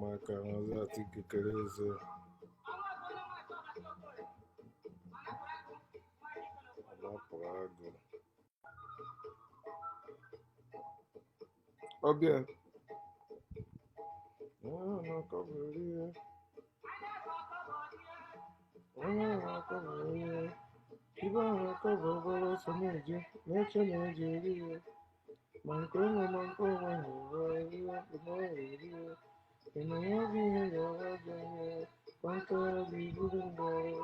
maka nzati kekereze alaprago. Ọbịa. Na-akọbiri. Na-akọbiri. Ibe ahụ akọbọbọrọ so na-eje, na-eche na-eje eri ya. Ma nke onwe ma nke onwe hụrụ eri ya, kpụna eri ya. Ị na ya bụ ihe ga-awa aja ihe, kwa nkọrọ gị buru ngọrọ.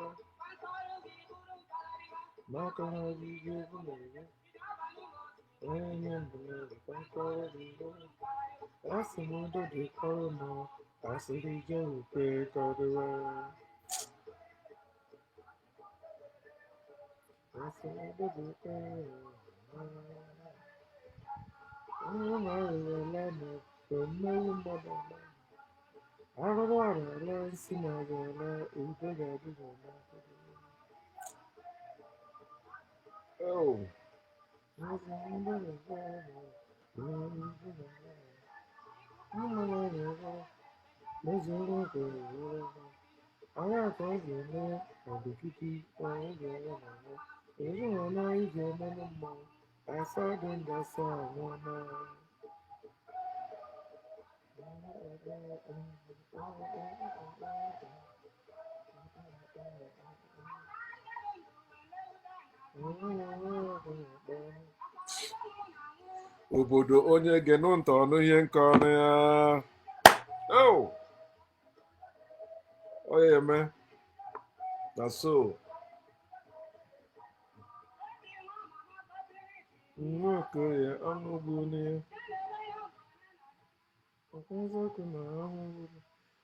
Ma aka ha gị ga-ebu na-eri. Onye nye mbụ na-eri, kwa nkọrọ gị buru. Asị m udo dị kọrọ nọ, asịrị ije ukwe kọdịwa. Asị m udo dị kọrọ nọ. Onye na-arịọla na mmewu mmadụ ọma. Arụrụ arịọla isi na-arịọla udo ga-adị n'ọma. Oh. Asị m udo dị kọrọ nọ. Mezuru oge agha ka ọ ga-eme ọdịkịtị oge na-eme ezinụlọ iji emenụ mmanwụ asa dị ndasa anwụọma obodo onye genụ ntọ ọnụ ihe nke ọnụ ya. Oh, oye eme na so nwa okoye ọnụ ugwu n'ihe.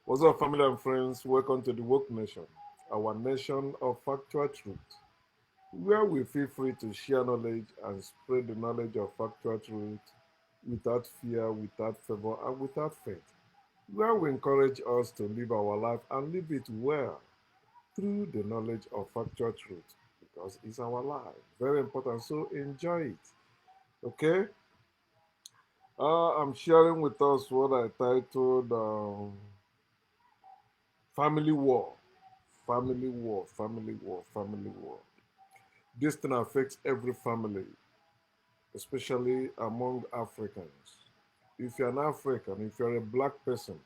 What's up, family and friends? Welcome to the Woke Nation, our nation of factual truth, where we feel free to share knowledge and spread the knowledge of factual truth without fear, without favor, and without faith, where we encourage us to live our life and live it well through the knowledge of factual truth, because it's our life. Very important, so enjoy it. Okay? I'm sharing with us what I titled Family War. Family War, Family War, Family War. This thing affects every family, especially among Africans. If you're an African, if you're a black person,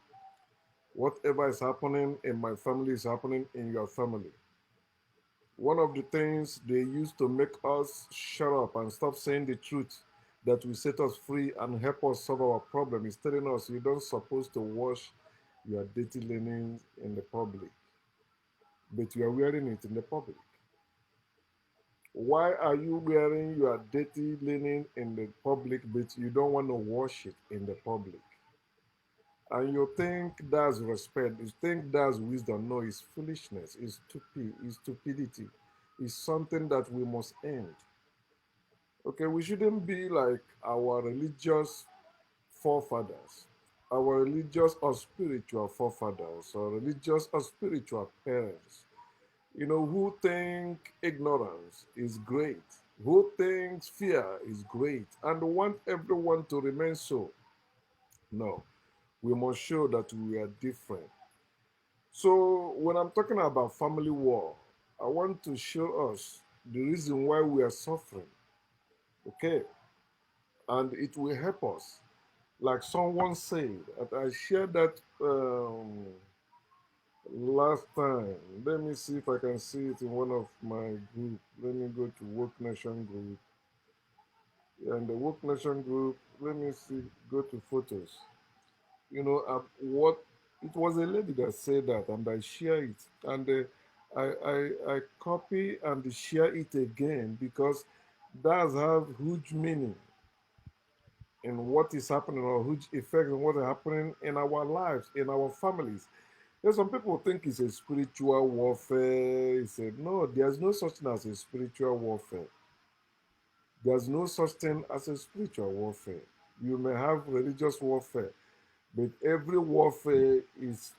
whatever is happening in my family is happening in your family. One of the things they used to make us shut up and stop saying the truth that will set us free and help us solve our problem is telling us you don't supposed to wash your dirty linen in the public, but you are wearing it in the public. Why are you wearing your dirty linen in the public, but you don't want to wash it in the public? And you think that's respect, you think that's wisdom. No, it's foolishness, it's stupid, it's stupidity. It's something that we must end. Okay, we shouldn't be like our religious forefathers, our religious or spiritual forefathers, or religious or spiritual parents, who think ignorance is great, who thinks fear is great, and want everyone to remain so. No, we must show that we are different. So, when I'm talking about family war, I want to show us the reason why we are suffering. Okay, and it will help us. Like someone said, and I shared that last time. Let me see if I can see it in one of my group. Let me go to Woke Nation group. And the Woke Nation group, let me see, go to photos. What it was a lady that said that, and I share it, and I copy and share it again because does have huge meaning in what is happening or huge effect on what is happening in our lives, in our families. There's some people think it's a spiritual warfare. He said, no, there's no such thing as a spiritual warfare. There's no such thing as a spiritual warfare. You may have religious warfare, but every warfare is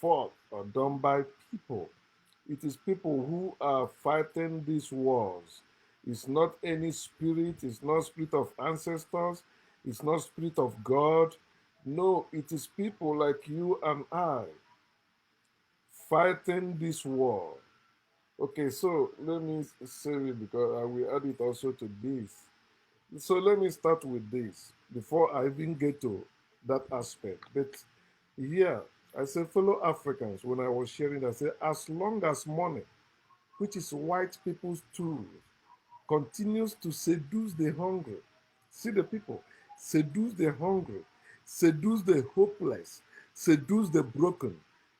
fought or done by people. It is people who are fighting these wars. It's not any spirit, it's not spirit of ancestors, it's not spirit of God, No, it is people like you and I fighting this war. Okay, so let me say it because I will add it also to this. So let me start with this before I even get to that aspect. But yeah, I say, fellow Africans, when I was sharing, I said, as long as money, which is white people's tool, continues to seduce the hungry, see the people, seduce the hungry, seduce the hopeless, seduce the broken,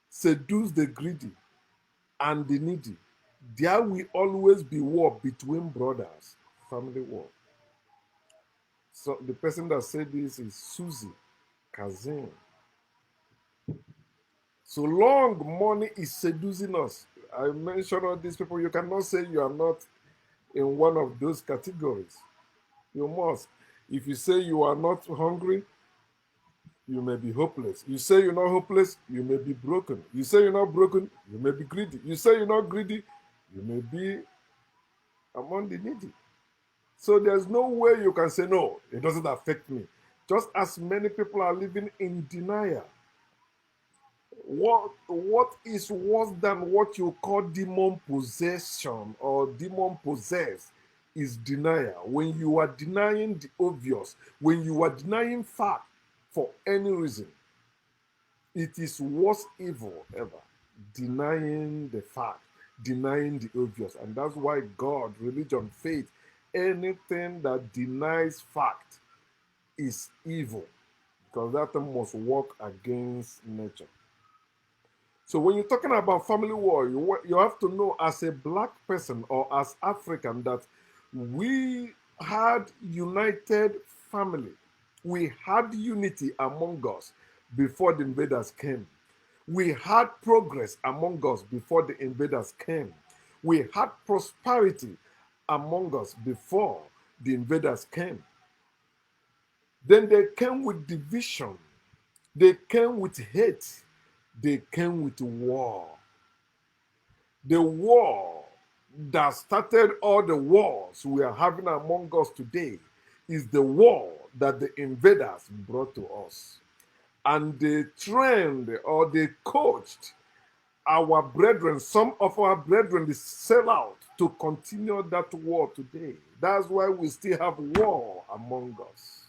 seduce the greedy and the needy, there will always be war between brothers, family war. So the person that said this is Susie Kazim. So long money is seducing us. I mentioned all these people. You cannot say you are not in one of those categories. You must. If you say you are not hungry, you may be hopeless. You say you're not hopeless, you may be broken. You say you're not broken, you may be greedy. You say you're not greedy, you may be among the needy. So there's no way you can say, no, it doesn't affect me. Just as many people are living in denial. What is worse than what you call demon possession or demon possessed is denial. When you are denying the obvious, when you are denying fact for any reason, it is worst evil ever. Denying the fact, denying the obvious. And that's why God, religion, faith, anything that denies fact is evil. Because that thing must work against nature. So when you're talking about family war, you have to know as a black person or as African that we had united family. We had unity among us before the invaders came. We had progress among us before the invaders came. We had prosperity among us before the invaders came. Then they came with division. They came with hate. They came with war. The war that started all the wars we are having among us today is the war that the invaders brought to us. And they trained or they coached our brethren, some of our brethren, they sell out to continue that war today. That's why we still have war among us.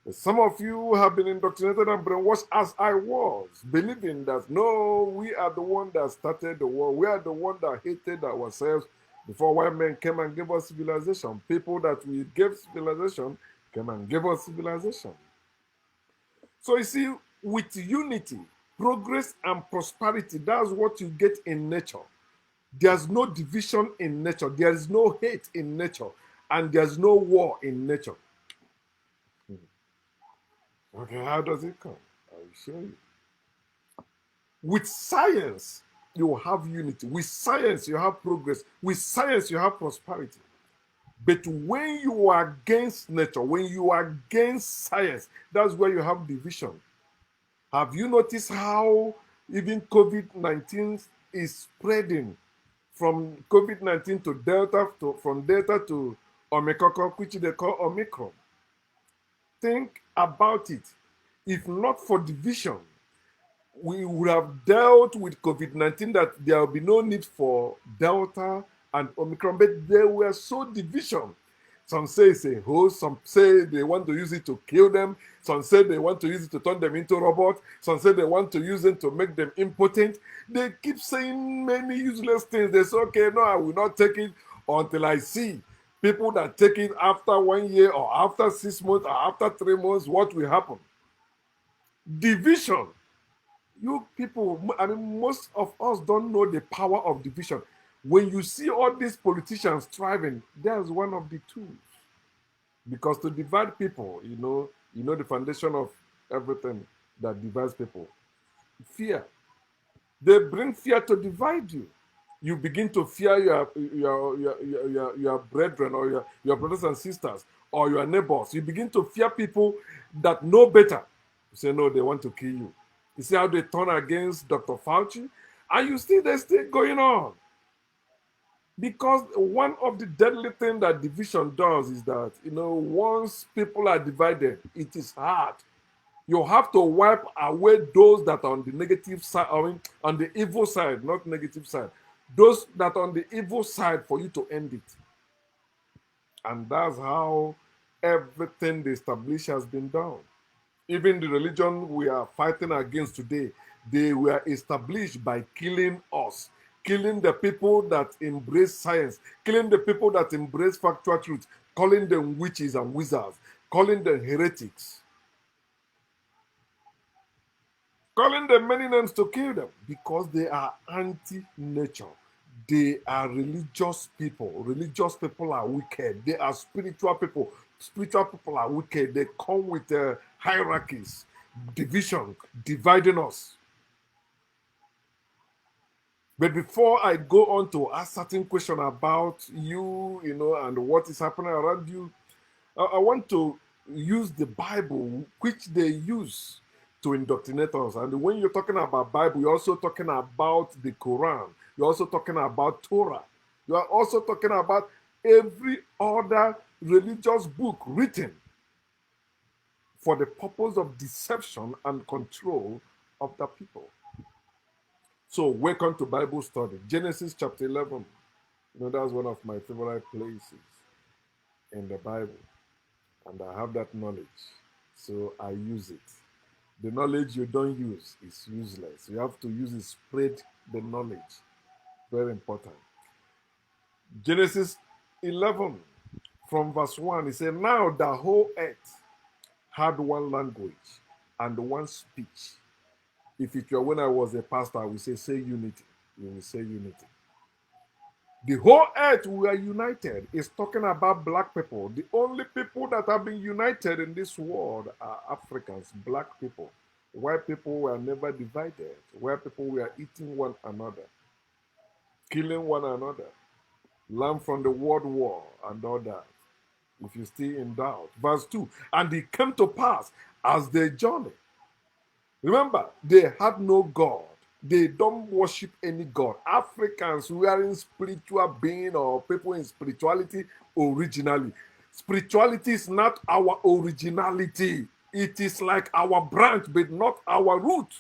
Some of you have been indoctrinated and brainwashed as I was, believing that no, we are the one that started the war. We are the one that hated ourselves before white men came and gave us civilization. People that we gave civilization came and gave us civilization. So you see, with unity, progress, and prosperity, that's what you get in nature. There's no division in nature. There is no hate in nature. And there's no war in nature. Okay, how does it come? I will show you. With science, you have unity. With science, you have progress. With science, you have prosperity. But when you are against nature, when you are against science, that's where you have division. Have you noticed how even COVID 19 is spreading from COVID 19 to Delta, from Delta to Omicron, which they call Omicron? Think about it. If not for division, we would have dealt with COVID 19 that there will be no need for Delta and Omicron, but they were so division. Some say it's a host, some say they want to use it to kill them, some say they want to use it to turn them into robots, some say they want to use it to make them impotent. They keep saying many useless things. They say, okay, no, I will not take it until I see people that take it after 1 year or after 6 months or after 3 months, what will happen? Division. You people, I mean, most of us don't know the power of division. When you see all these politicians striving, there's one of the tools. Because to divide people, you know the foundation of everything that divides people. Fear. They bring fear to divide you. You begin to fear your brethren or your brothers and sisters or your neighbors. You begin to fear people that know better. You say, no, they want to kill you. You see how they turn against Dr. Fauci? And you see they're still going on. Because one of the deadly things that division does is that, once people are divided, it is hard You have to wipe away those that are on the negative side, I mean, on the evil side, not negative side. Those that are on the evil side for you to end it. And that's how everything they establish has been done. Even the religion we are fighting against today, they were established by killing us, killing the people that embrace science, killing the people that embrace factual truth, calling them witches and wizards, calling them heretics, calling them many names to kill them because they are anti-nature. They are religious people. Religious people are wicked. They are spiritual people. Spiritual people are wicked. They come with hierarchies, division, dividing us. But before I go on to ask certain question about you, and what is happening around you, I want to use the Bible, which they use to indoctrinate us. And when you're talking about Bible, you're also talking about the Quran. You're also talking about Torah. You are also talking about every other religious book written for the purpose of deception and control of the people. So, welcome to Bible study. Genesis chapter 11. That's one of my favorite places in the Bible. And I have that knowledge. So, I use it. The knowledge you don't use is useless. You have to use it, spread the knowledge. Very important. Genesis 11, from verse 1, it says, now the whole earth had one language and one speech. If it were when I was a pastor, I would say unity. You will say unity. The whole earth were united. It's talking about black people. The only people that have been united in this world are Africans, black people. White people were never divided. White people were eating one another, killing one another, learn from the World War and all that. If you're still in doubt. Verse 2, and it came to pass as they journeyed. Remember, they had no God. They don't worship any God. Africans, we are in spiritual being or people in spirituality originally. Spirituality is not our originality. It is like our branch, but not our root.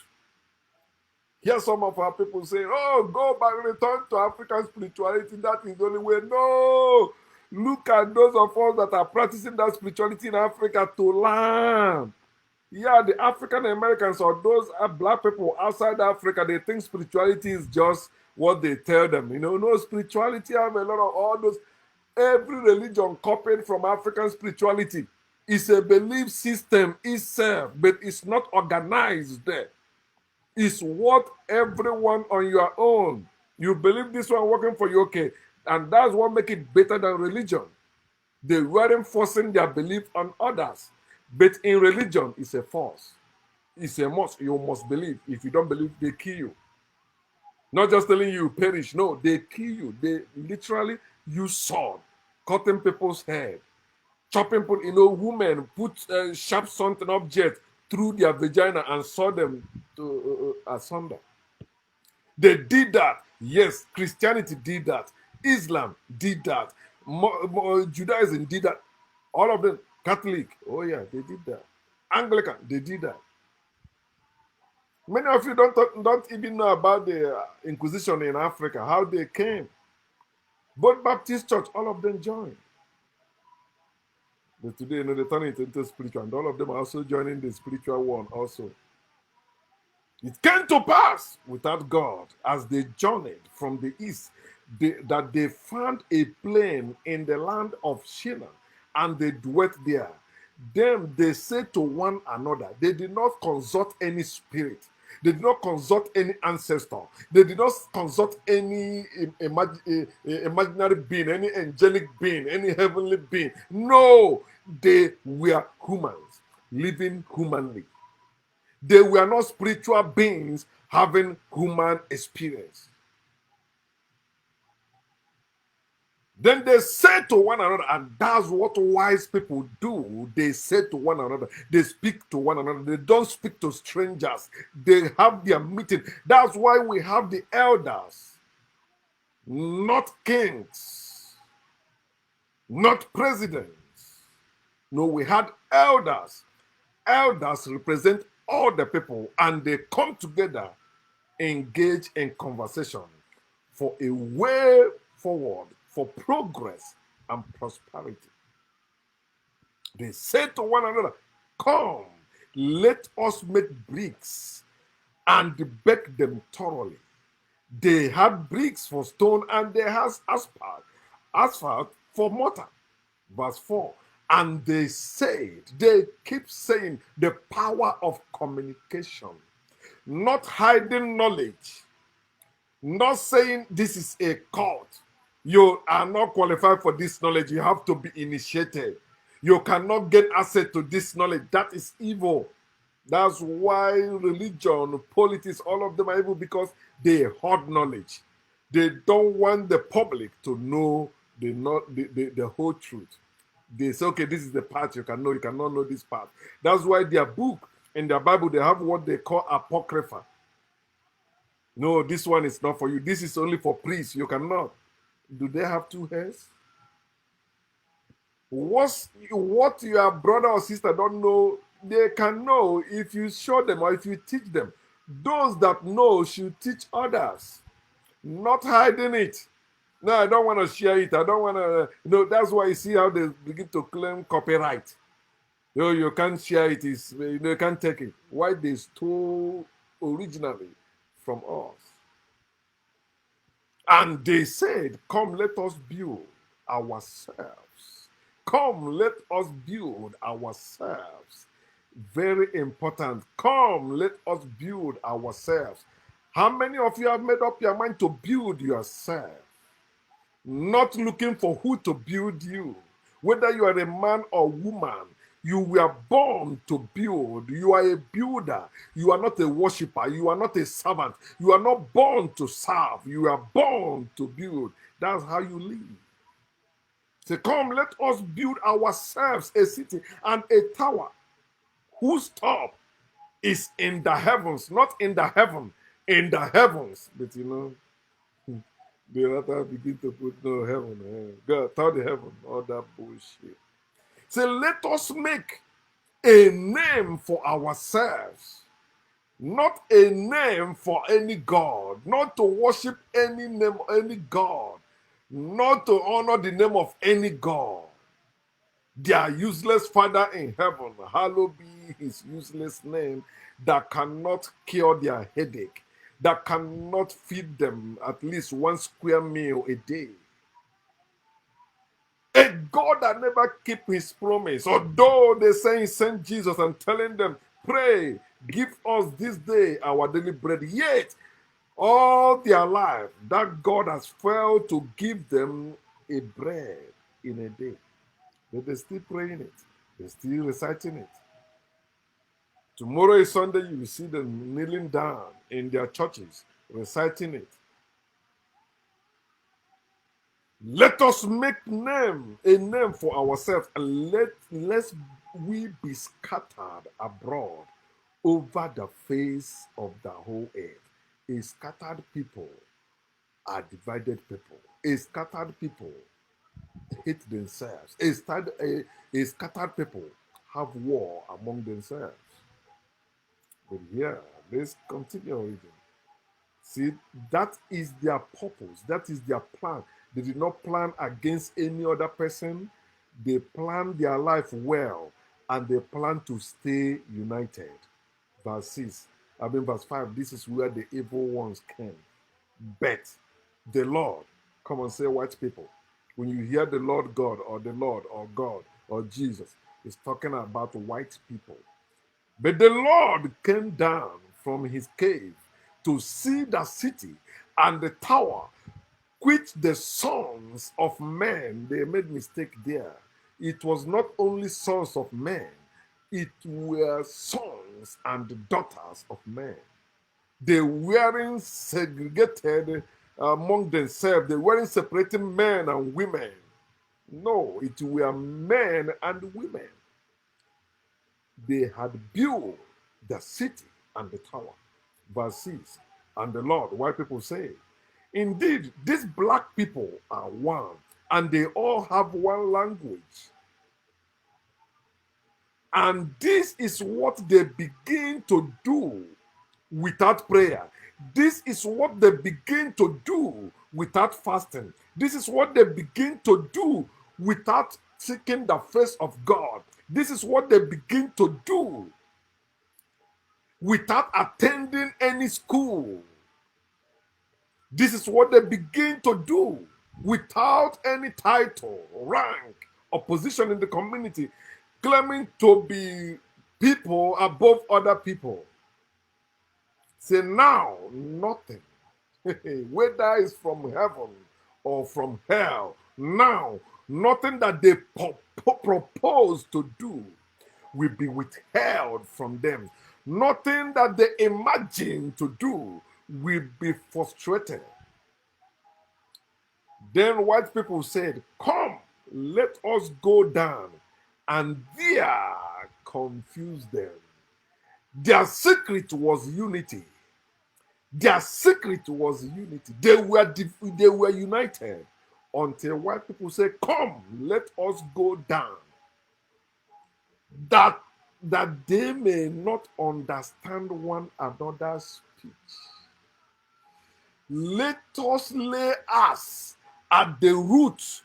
Here some of our people say, oh, go back, return to African spirituality. That is the only way. No. Look at those of us that are practicing that spirituality in Africa to learn. Yeah, the African Americans or those black people outside Africa, they think spirituality is just what they tell them. No, spirituality have a lot of all those. Every religion copied from African spirituality is a belief system itself, but it's not organized there. It's what everyone on your own. You believe this one working for you, okay. And that's what makes it better than religion. They weren't forcing their belief on others. But in religion, it's a force. It's a must. You must believe. If you don't believe, they kill you. Not just telling you perish. No, they kill you. They literally use sword, cutting people's head, chopping people. Women put sharp something object through their vagina and saw them to asunder. They did that. Yes, Christianity did that. Islam did that. Judaism did that. All of them. Catholic, oh yeah, they did that. Anglican, they did that. Many of you don't even know about the Inquisition in Africa, how they came. Both Baptist church, all of them joined. But today, they turn it into spiritual, and all of them are also joining the spiritual one also. It came to pass without God as they journeyed from the east that they found a plain in the land of Shinar, and they dwelt there. Then they said to one another, they did not consult any spirit. They did not consult any ancestor. They did not consult any imaginary being, any angelic being, any heavenly being. No, they were humans, living humanly. They were not spiritual beings having human experience. Then they said to one another, and that's what wise people do. They say to one another, they speak to one another. They don't speak to strangers. They have their meeting. That's why we have the elders, not kings, not presidents. No, we had elders. Elders represent all the people, and they come together, engage in conversation for a way forward, for progress and prosperity. They say to one another, "Come, let us make bricks and bake them thoroughly." They had bricks for stone and they had asphalt for mortar. Verse 4. And they keep saying the power of communication, not hiding knowledge, not saying this is a cult. You are not qualified for this knowledge. You have to be initiated. You cannot get access to this knowledge. That is evil. That's why religion, politics, all of them are evil, because they hoard knowledge. They don't want the public to know the whole truth. They say, okay, this is the part you can know. You cannot know this part. That's why their book in their Bible, they have what they call apocrypha. No, this one is not for you. This is only for priests. You cannot. Do they have two hairs? What your brother or sister don't know, they can know if you show them or if you teach them. Those that know should teach others, not hiding it. No, I don't want to share it. I don't want to. That's why you see how they begin to claim copyright. You can't share it. You can't take it. Why they stole originally from us? And they said, "Come, let us build ourselves. Come, let us build ourselves." Very important. Come, let us build ourselves. How many of you have made up your mind to build yourself? Not looking for who to build you. Whether you are a man or woman, you were born to build. You are a builder. You are not a worshiper. You are not a servant. You are not born to serve. You are born to build. That's how you live. Say, come, let us build ourselves a city and a tower whose top is in the heavens, not in the heaven, in the heavens. But they rather begin to put no heaven. God, tell the heaven, all that bullshit. Say, let us make a name for ourselves, not a name for any god, not to worship any name, any god, not to honor the name of any god. Their useless Father in heaven, hallowed be his useless name, that cannot cure their headache, that cannot feed them at least one square meal a day. A God that never keep his promise. Although they say he sent Jesus and telling them, pray, give us this day our daily bread. Yet, all their life, that God has failed to give them a bread in a day. But they're still praying it. They're still reciting it. Tomorrow is Sunday, you will see them kneeling down in their churches, reciting it. Let us make a name for ourselves, and lest we be scattered abroad over the face of the whole earth. A scattered people are divided people. A scattered people hate themselves. A scattered people have war among themselves. But here, let's continue reading. See, that is their purpose. That is their plan. They did not plan against any other person. They planned their life well, and they plan to stay united. Verse 5, this is where the evil ones came. But the Lord, come and say, white people, when you hear the Lord God or the Lord or God or Jesus, is talking about white people. But the Lord came down from his cave to see the city and the tower which the sons of men, they made mistake there. It was not only sons of men, it were sons and daughters of men. They weren't segregated among themselves. They weren't separating men and women. No, it were men and women. They had built the city and the tower. Verse 6, and the Lord, white people say, indeed, these black people are one, and they all have one language. And this is what they begin to do without prayer. This is what they begin to do without fasting. This is what they begin to do without seeking the face of God. This is what they begin to do without attending any school. This is what they begin to do without any title, rank, or position in the community, claiming to be people above other people. Say now, nothing, whether it's from heaven or from hell, now, nothing that they propose to do will be withheld from them. Nothing that they imagine to do will be frustrated. Then white people said, come, let us go down and there confuse them. Their secret was unity. Their secret was unity. They were united until white people said, come, let us go down. That they may not understand one another's speech. Let us lay us at the root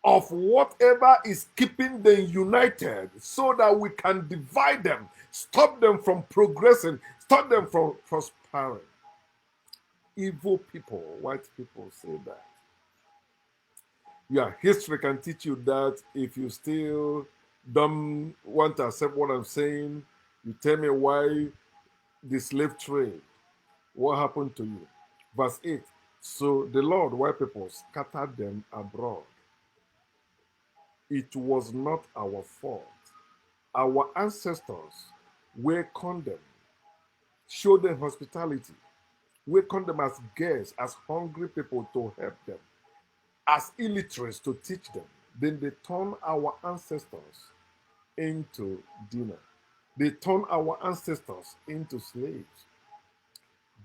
of whatever is keeping them united so that we can divide them, stop them from progressing, stop them from prospering. Evil people, white people say that. Your history can teach you that. If you still don't want to accept what I'm saying, you tell me why the slave trade, what happened to you? Verse 8, so the Lord, white people, scattered them abroad. It was not our fault. Our ancestors welcomed them, showed them hospitality, welcomed them as guests, as hungry people to help them, as illiterates to teach them. Then they turned our ancestors into dinner. They turned our ancestors into slaves.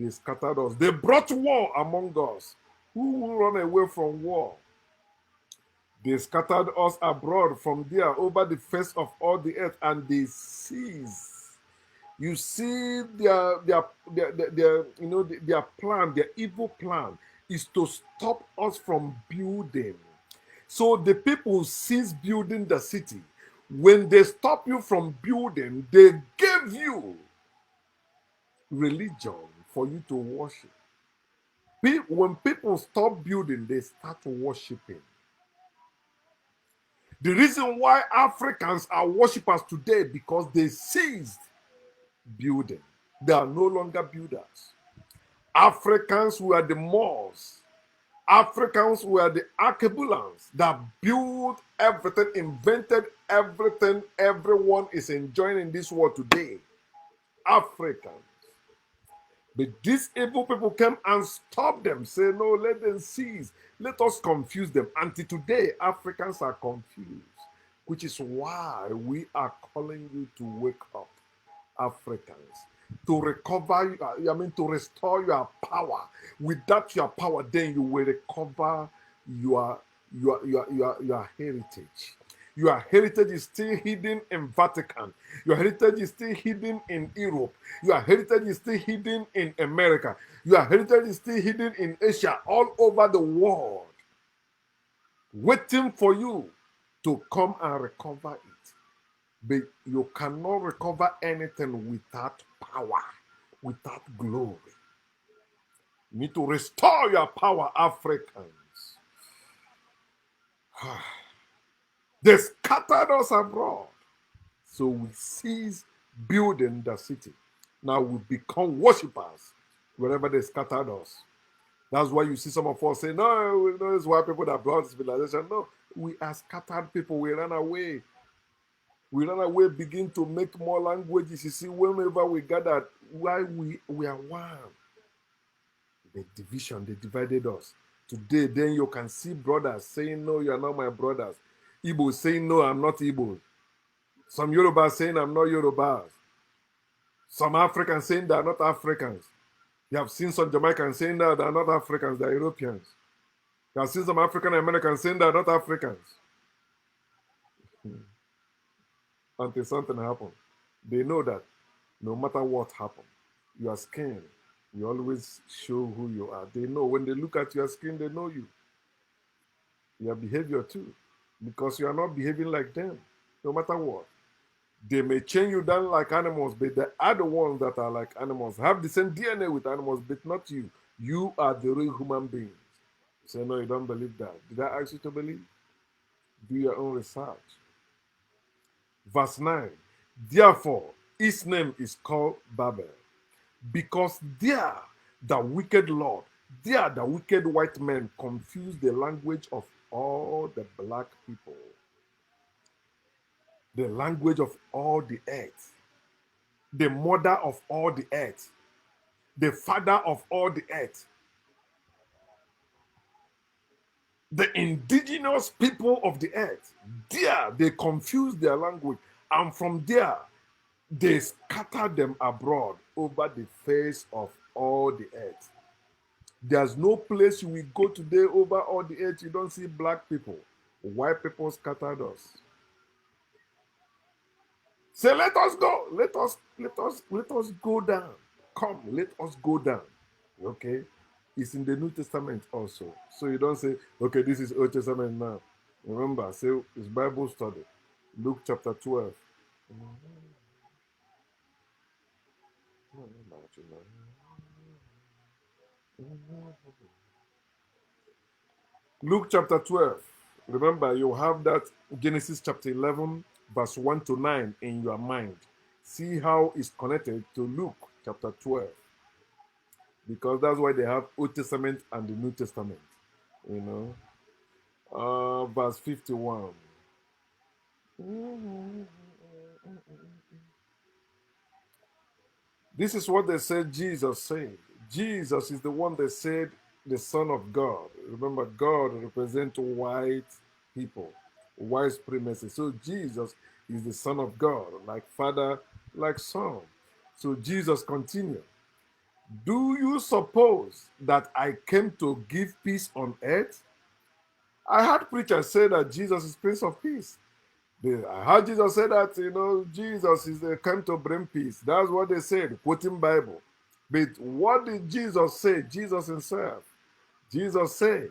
They scattered us. They brought war among us. Who will run away from war? They scattered us abroad from there over the face of all the earth, and they seized. You see their plan, their evil plan is to stop us from building. So the people cease building the city. When they stop you from building, they gave you religion for you to worship. When people stop building, they start worshiping. The reason why Africans are worshippers today, because they ceased building. They are no longer builders. Africans were the Moors. Africans were the Archebulans that built everything, invented everything everyone is enjoying in this world today. Africans. But these evil people came and stopped them, say, no, let them cease. Let us confuse them. Until today, Africans are confused, which is why we are calling you to wake up, Africans, to recover, to restore your power. Without your power, then you will recover your heritage. Your heritage is still hidden in Vatican. Your heritage is still hidden in Europe. Your heritage is still hidden in America. Your heritage is still hidden in Asia, all over the world, waiting for you to come and recover it. But you cannot recover anything without power, without glory. You need to restore your power, Africans. They scattered us abroad. So we cease building the city. Now we become worshippers wherever they scattered us. That's why you see some of us say, no, it's white people that brought civilization. No, we are scattered people. We ran away. We ran away, begin to make more languages. You see, whenever we gather, why we are one. The division, they divided us. Today, then you can see brothers saying, no, you are not my brothers. Igbo saying, no, I'm not Igbo. Some Yorubas saying, I'm not Yorubas. Some Africans saying they are not Africans. You have seen some Jamaicans saying that they are not Africans, they are Europeans. You have seen some African Americans saying they are not Africans. until something happens. They know that no matter what happens, your skin, you always show who you are. They know when they look at your skin, they know you, your behavior too, because you are not behaving like them, no matter what. They may chain you down like animals, but they are the ones that are like animals, have the same DNA with animals, but not you. You are the real human beings. You say, no, you don't believe that. Did I ask you to believe? Do your own research. Verse 9. Therefore, his name is called Babel, because there the wicked Lord, there the wicked white men confuse the language of all the black people, the language of all the earth, the mother of all the earth, the father of all the earth, the indigenous people of the earth. There they confuse their language, and from there they scatter them abroad over the face of all the earth. There's no place you will go today over all the earth you don't see black people. White people scattered us. Say, let us go. Let us go down. Come, let us go down. Okay? It's in the New Testament also. So you don't say, okay, this is Old Testament now. Remember, say it's Bible study. Luke chapter 12. Luke chapter 12. Remember, you have that Genesis chapter 11, verse 1 to 9 in your mind. See how it's connected to Luke chapter 12. Because that's why they have Old Testament and the New Testament. You know. Verse 51. This is what they said Jesus said. Jesus is the one that said the Son of God. Remember, God represents white people, white supremacy. So Jesus is the Son of God, like Father, like Son. So Jesus continued. Do you suppose that I came to give peace on earth? I heard preachers say that Jesus is Prince of Peace. I heard Jesus say that, Jesus is came to bring peace. That's what they said, quoting Bible. But what did Jesus say? Jesus himself. Jesus said,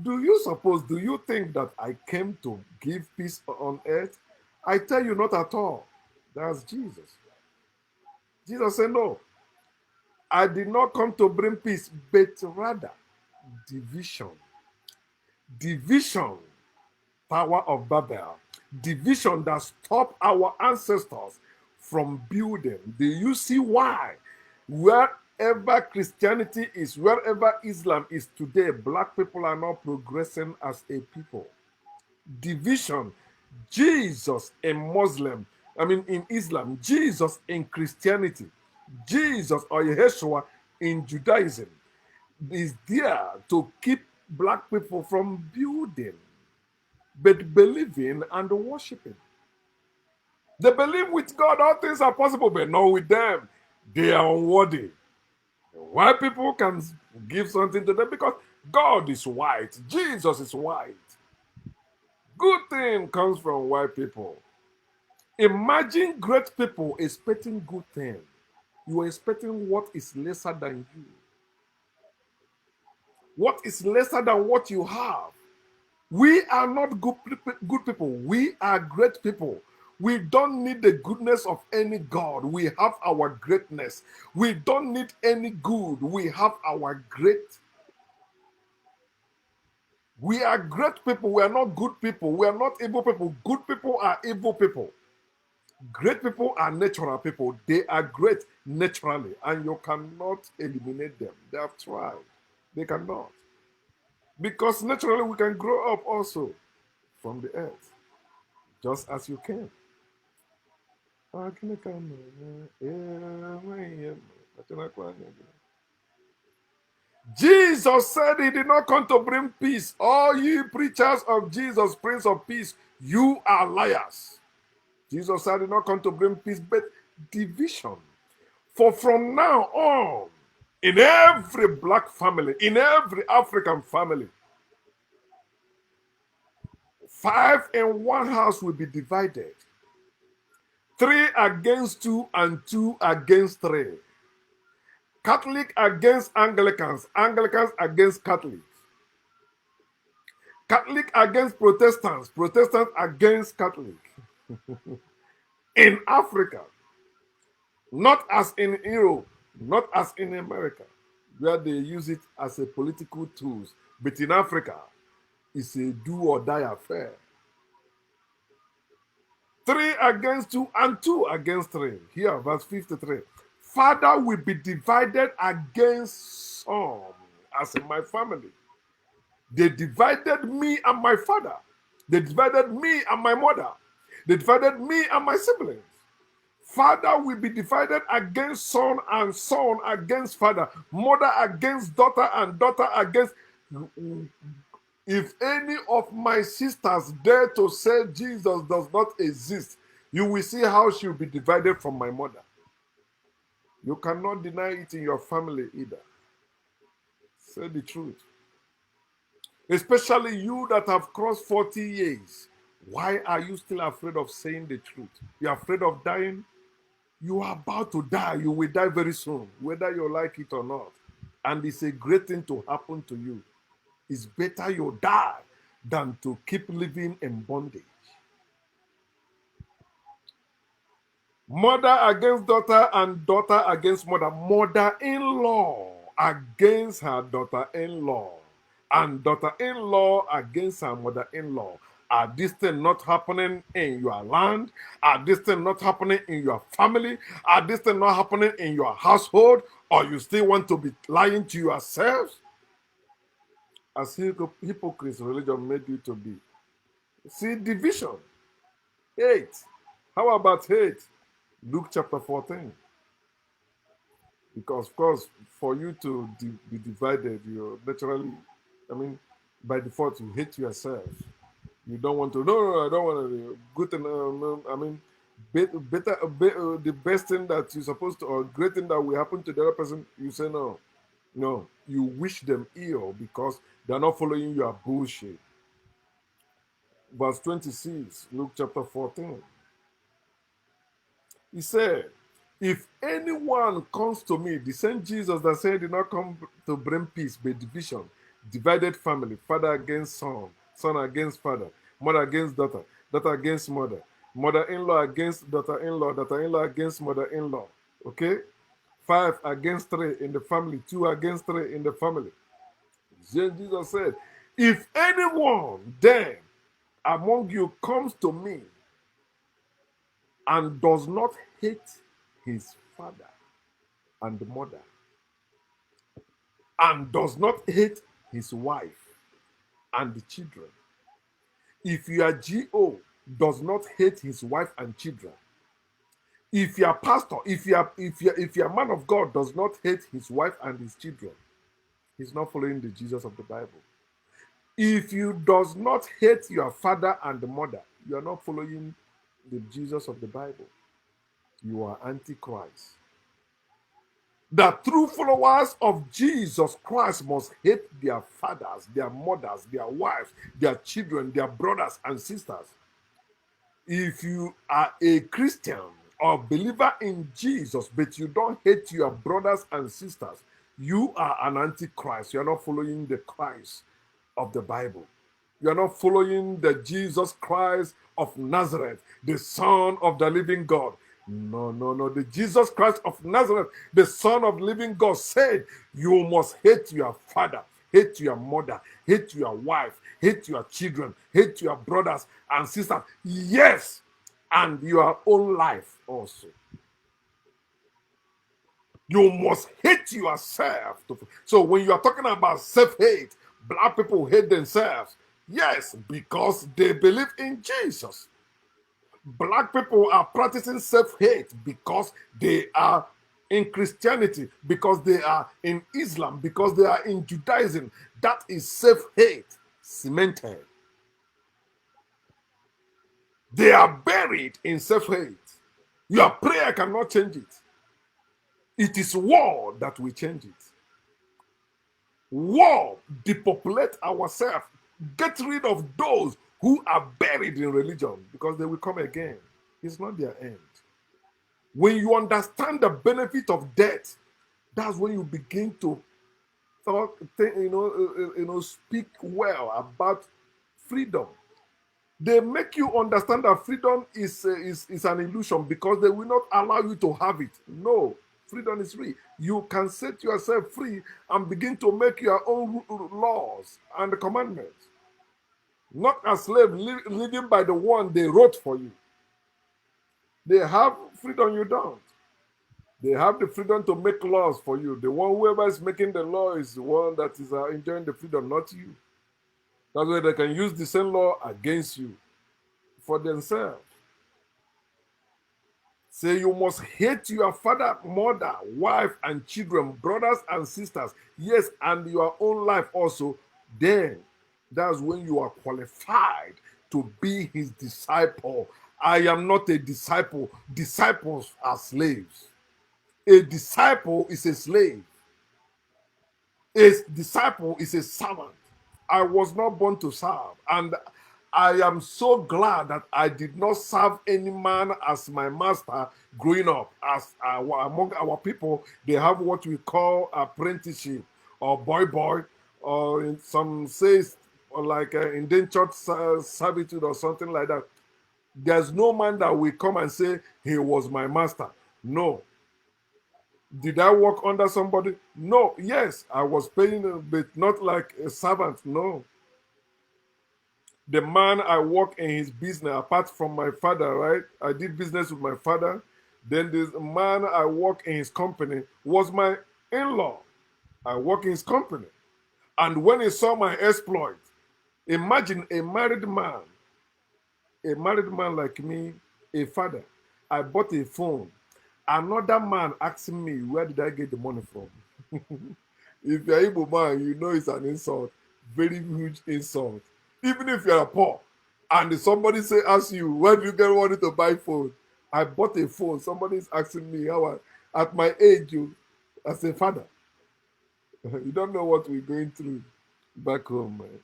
do you think that I came to give peace on earth? I tell you, not at all. That's Jesus. Jesus said, no, I did not come to bring peace, but rather division. Division, Tower of Babel. Division that stopped our ancestors from building. Do you see why? Wherever Christianity is, wherever Islam is today, black people are not progressing as a people. Division. Jesus in in Islam, Jesus in Christianity, Jesus or Yeshua in Judaism is there to keep black people from building, but believing and worshiping. They believe with God all things are possible, but not with them. They are unworthy. White people can give something to them because God is white, Jesus is white. Good thing comes from white people. Imagine great people expecting good thing. You are expecting what is lesser than you. What is lesser than what you have? We are not good people. We are great people. We don't need the goodness of any God. We have our greatness. We don't need any good. We have our great. We are great people. We are not good people. We are not evil people. Good people are evil people. Great people are natural people. They are great naturally, and you cannot eliminate them. They have tried. They cannot. Because naturally we can grow up also from the earth, just as you can. Jesus said he did not come to bring peace. All you preachers of Jesus, Prince of Peace, you are liars. Jesus said he did not come to bring peace, but division. For from now on, in every black family, in every African family, 5 in one house will be divided. 3 against 2 and 2 against 3. Catholic against Anglicans, Anglicans against Catholics. Catholic against Protestants, Protestants against Catholic. In Africa, not as in Europe, not as in America, where they use it as a political tool, but in Africa, it's a do or die affair. 3 against 2 and 2 against 3. Here, verse 53. Father will be divided against son, as in my family. They divided me and my father. They divided me and my mother. They divided me and my siblings. Father will be divided against son and son against father. Mother against daughter and daughter against... If any of my sisters dare to say Jesus does not exist, you will see how she will be divided from my mother. You cannot deny it in your family either. Say the truth. Especially you that have crossed 40 years. Why are you still afraid of saying the truth? You're afraid of dying? You are about to die. You will die very soon, whether you like it or not. And it's a great thing to happen to you. It's better you die than to keep living in bondage. Mother against daughter and daughter against mother. Mother-in-law against her daughter-in-law. And daughter-in-law against her mother-in-law. Are these things not happening in your land? Are these things not happening in your family? Are these things not happening in your household? Or you still want to be lying to yourselves? As hypocrites religion made you to be. See, division. Hate. How about hate? Luke chapter 14. Because, of course, for you to be divided, you naturally, by default, you hate yourself. You don't want to, no, I don't want to, good thing, the best thing that you're supposed to, or great thing that will happen to the other person, you say no. No, you wish them ill because they're not following your bullshit. Verse 26, Luke chapter 14. He said, if anyone comes to me, the same Jesus that said did not come to bring peace, but division, divided family, father against son, son against father, mother against daughter, daughter against mother, mother-in-law against daughter-in-law, daughter-in-law against mother-in-law. Okay? 5 against 3 in the family, 2 against 3 in the family. Jesus said, if anyone then among you comes to me and does not hate his father and mother, and does not hate his wife and the children, if your GO does not hate his wife and children, if your pastor, if your man of God does not hate his wife and his children, he's not following the Jesus of the Bible. If you does not hate your father and the mother, you are not following the Jesus of the Bible. You are antichrist. The true followers of Jesus Christ must hate their fathers, their mothers, their wives, their children, their brothers and sisters. If you are a Christian or believer in Jesus, but you don't hate your brothers and sisters, you are an antichrist. You are not following the Christ of the Bible. You are not following the Jesus Christ of Nazareth, the Son of the living God. No. The Jesus Christ of Nazareth, the Son of the living God, said, you must hate your father, hate your mother, hate your wife, hate your children, hate your brothers and sisters. Yes, and your own life also. You must hate yourself. So when you are talking about self-hate, black people hate themselves. Yes, because they believe in Jesus. Black people are practicing self-hate because they are in Christianity, because they are in Islam, because they are in Judaism. That is self-hate cemented. They are buried in self-hate. Your prayer cannot change it. It is war that will change it. War, depopulate ourselves. Get rid of those who are buried in religion because they will come again. It's not their end. When you understand the benefit of death, that's when you begin to talk, speak well about freedom. They make you understand that freedom is an illusion because they will not allow you to have it. No, freedom is free. You can set yourself free and begin to make your own laws and commandments. Not a slave living by the one they wrote for you. They have freedom, you don't. They have the freedom to make laws for you. The one whoever is making the law is the one that is enjoying the freedom, not you. That's why they can use the same law against you for themselves. Say you must hate your father, mother, wife, and children, brothers and sisters. Yes, and your own life also. Then that's when you are qualified to be his disciple. I am not a disciple. Disciples are slaves. A disciple is a slave. A disciple is a servant. I was not born to serve. And I am so glad that I did not serve any man as my master growing up. Among our people, they have what we call apprenticeship or boy, or in some says like indentured servitude or something like that. There's no man that will come and say he was my master. No. Did I work under somebody? No. Yes, I was paying, but not like a servant. No. The man I work in his business, apart from my father, right? I did business with my father. Then this man I work in his company was my in-law. I work in his company. And when he saw my exploit, imagine a married man like me, a father. I bought a phone. Another man asking me, where did I get the money from? If you're Igbo man, you know it's an insult. Very huge insult. Even if you're poor and somebody ask you, where do you get money to buy phone? I bought a phone. Somebody is asking me how at my age, as a father. You don't know what we're going through back home, man.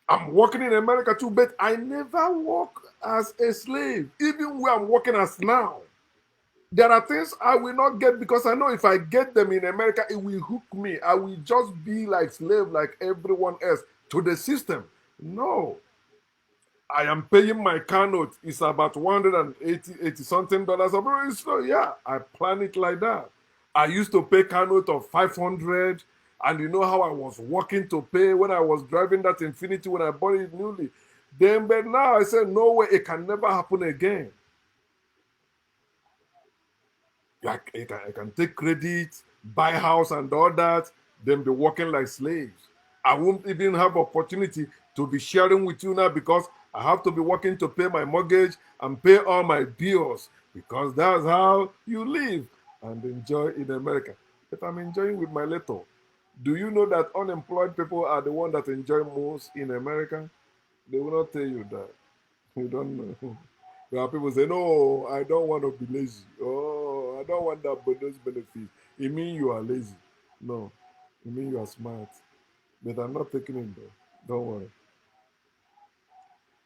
I'm working in America too, but I never work as a slave, even where I'm working as now. There are things I will not get because I know if I get them in America, it will hook me. I will just be like slave like everyone else to the system. No. I am paying my car note. It's about 180 something dollars. So yeah, I plan it like that. I used to pay car note of 500, and you know how I was working to pay when I was driving that Infinity when I bought it newly. Then, but now I said, no way, it can never happen again. I can take credit, buy house and all that, then be working like slaves. I won't even have opportunity to be sharing with you now because I have to be working to pay my mortgage and pay all my bills because that's how you live and enjoy in America. But I'm enjoying with my little. Do you know that unemployed people are the ones that enjoy most in America? They will not tell you that. You don't know. There are people say, no, I don't want to be lazy. Oh, I don't want that, but those benefits. It means you are lazy. No, it means you are smart. But I'm not taking it though. Don't worry.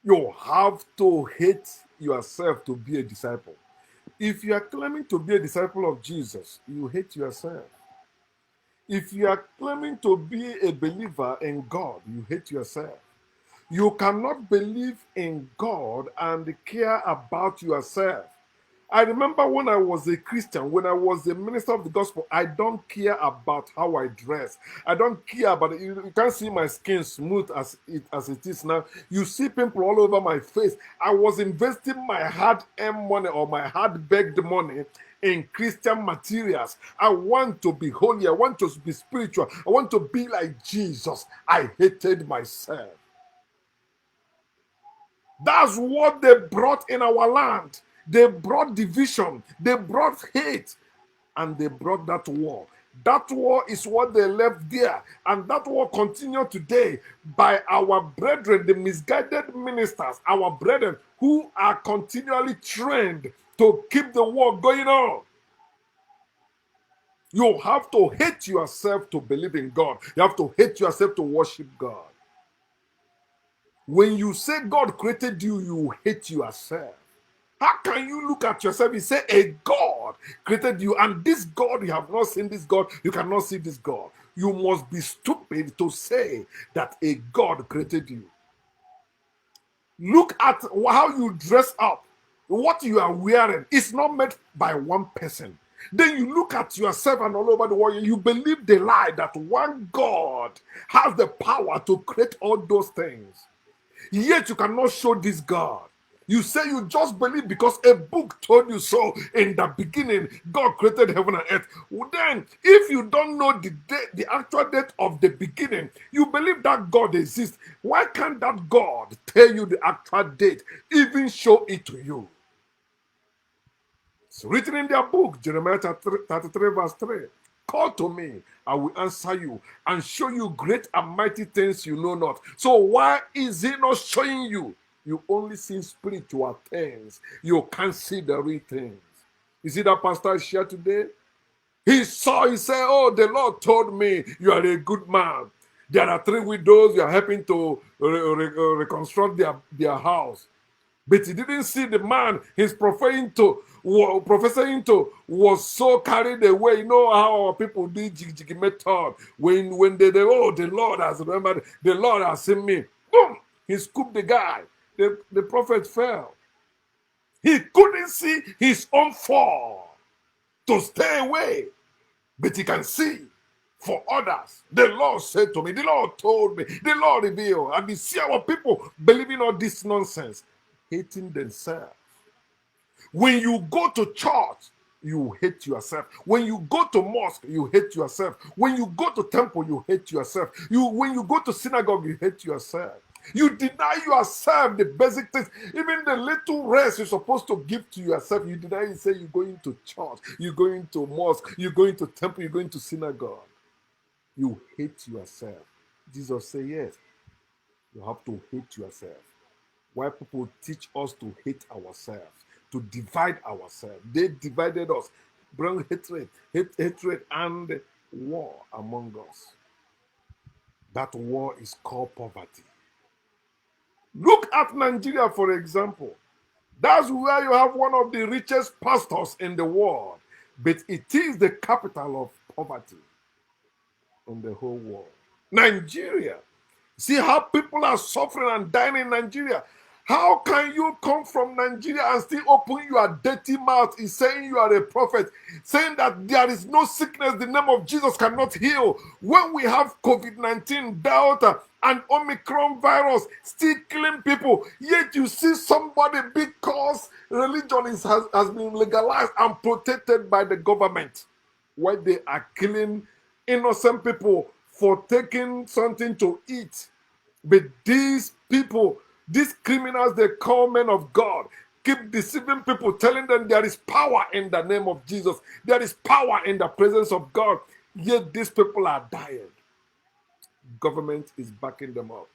You have to hate yourself to be a disciple. If you are claiming to be a disciple of Jesus, you hate yourself. If you are claiming to be a believer in God, you hate yourself. You cannot believe in God and care about yourself. I remember when I was a Christian, when I was a minister of the gospel, I don't care about how I dress. I don't care about it. You can't see my skin smooth as it is now. You see pimple all over my face. I was investing my hard-earned money or my hard-begged money in Christian materials. I want to be holy. I want to be spiritual. I want to be like Jesus. I hated myself. That's what they brought in our land. They brought division, they brought hate, and they brought that war. That war is what they left there, and that war continues today by our brethren, the misguided ministers, our brethren who are continually trained to keep the war going on. You have to hate yourself to believe in God. You have to hate yourself to worship God. When you say God created you, you hate yourself. How can you look at yourself and say a God created you, and this God, you have not seen this God, you cannot see this God? You must be stupid to say that a God created you. Look at how you dress up, what you are wearing. It's not made by one person. Then you look at yourself and all over the world, you believe the lie that one God has the power to create all those things. Yet you cannot show this God. You say you just believe because a book told you so. In the beginning, God created heaven and earth. Then, if you don't know the date, the actual date of the beginning, you believe that God exists. Why can't that God tell you the actual date, even show it to you? It's written in their book, Jeremiah 33, verse 3. Call to me, I will answer you and show you great and mighty things you know not. So why is he not showing you? You only see spiritual things. You can't see the real things. You see that pastor shared today? He said, oh, the Lord told me you are a good man. There are 3 widows you are helping to reconstruct their house. But he didn't see the man he's prophesying to was so carried away. You know how our people do jig method. When they oh, the Lord has remembered, the Lord has seen me. Boom! He scooped the guy. The prophet fell. He couldn't see his own fall to stay away. But he can see for others. The Lord said to me, the Lord told me, the Lord revealed. And you see our people believing all this nonsense, hating themselves. When you go to church, you hate yourself. When you go to mosque, you hate yourself. When you go to temple, you hate yourself. When you go to synagogue, you hate yourself. You deny yourself the basic things. Even the little rest you're supposed to give to yourself, you deny and say you're going to church, you're going to mosque, you're going to temple, you're going to synagogue. You hate yourself. Jesus said, yes, you have to hate yourself. Why people teach us to hate ourselves, to divide ourselves. They divided us, bring hatred and war among us. That war is called poverty. Look at Nigeria, for example. That's where you have one of the richest pastors in the world, but it is the capital of poverty in the whole world. Nigeria. See how people are suffering and dying in Nigeria. How can you come from Nigeria and still open your dirty mouth in saying you are a prophet, saying that there is no sickness the name of Jesus cannot heal, when we have COVID-19, Delta, and Omicron virus still killing people, yet you see somebody because religion has been legalized and protected by the government, why they are killing innocent people for taking something to eat. But these people, these criminals they call men of God, keep deceiving people, telling them there is power in the name of Jesus. There is power in the presence of God. Yet these people are dying. Government is backing them up.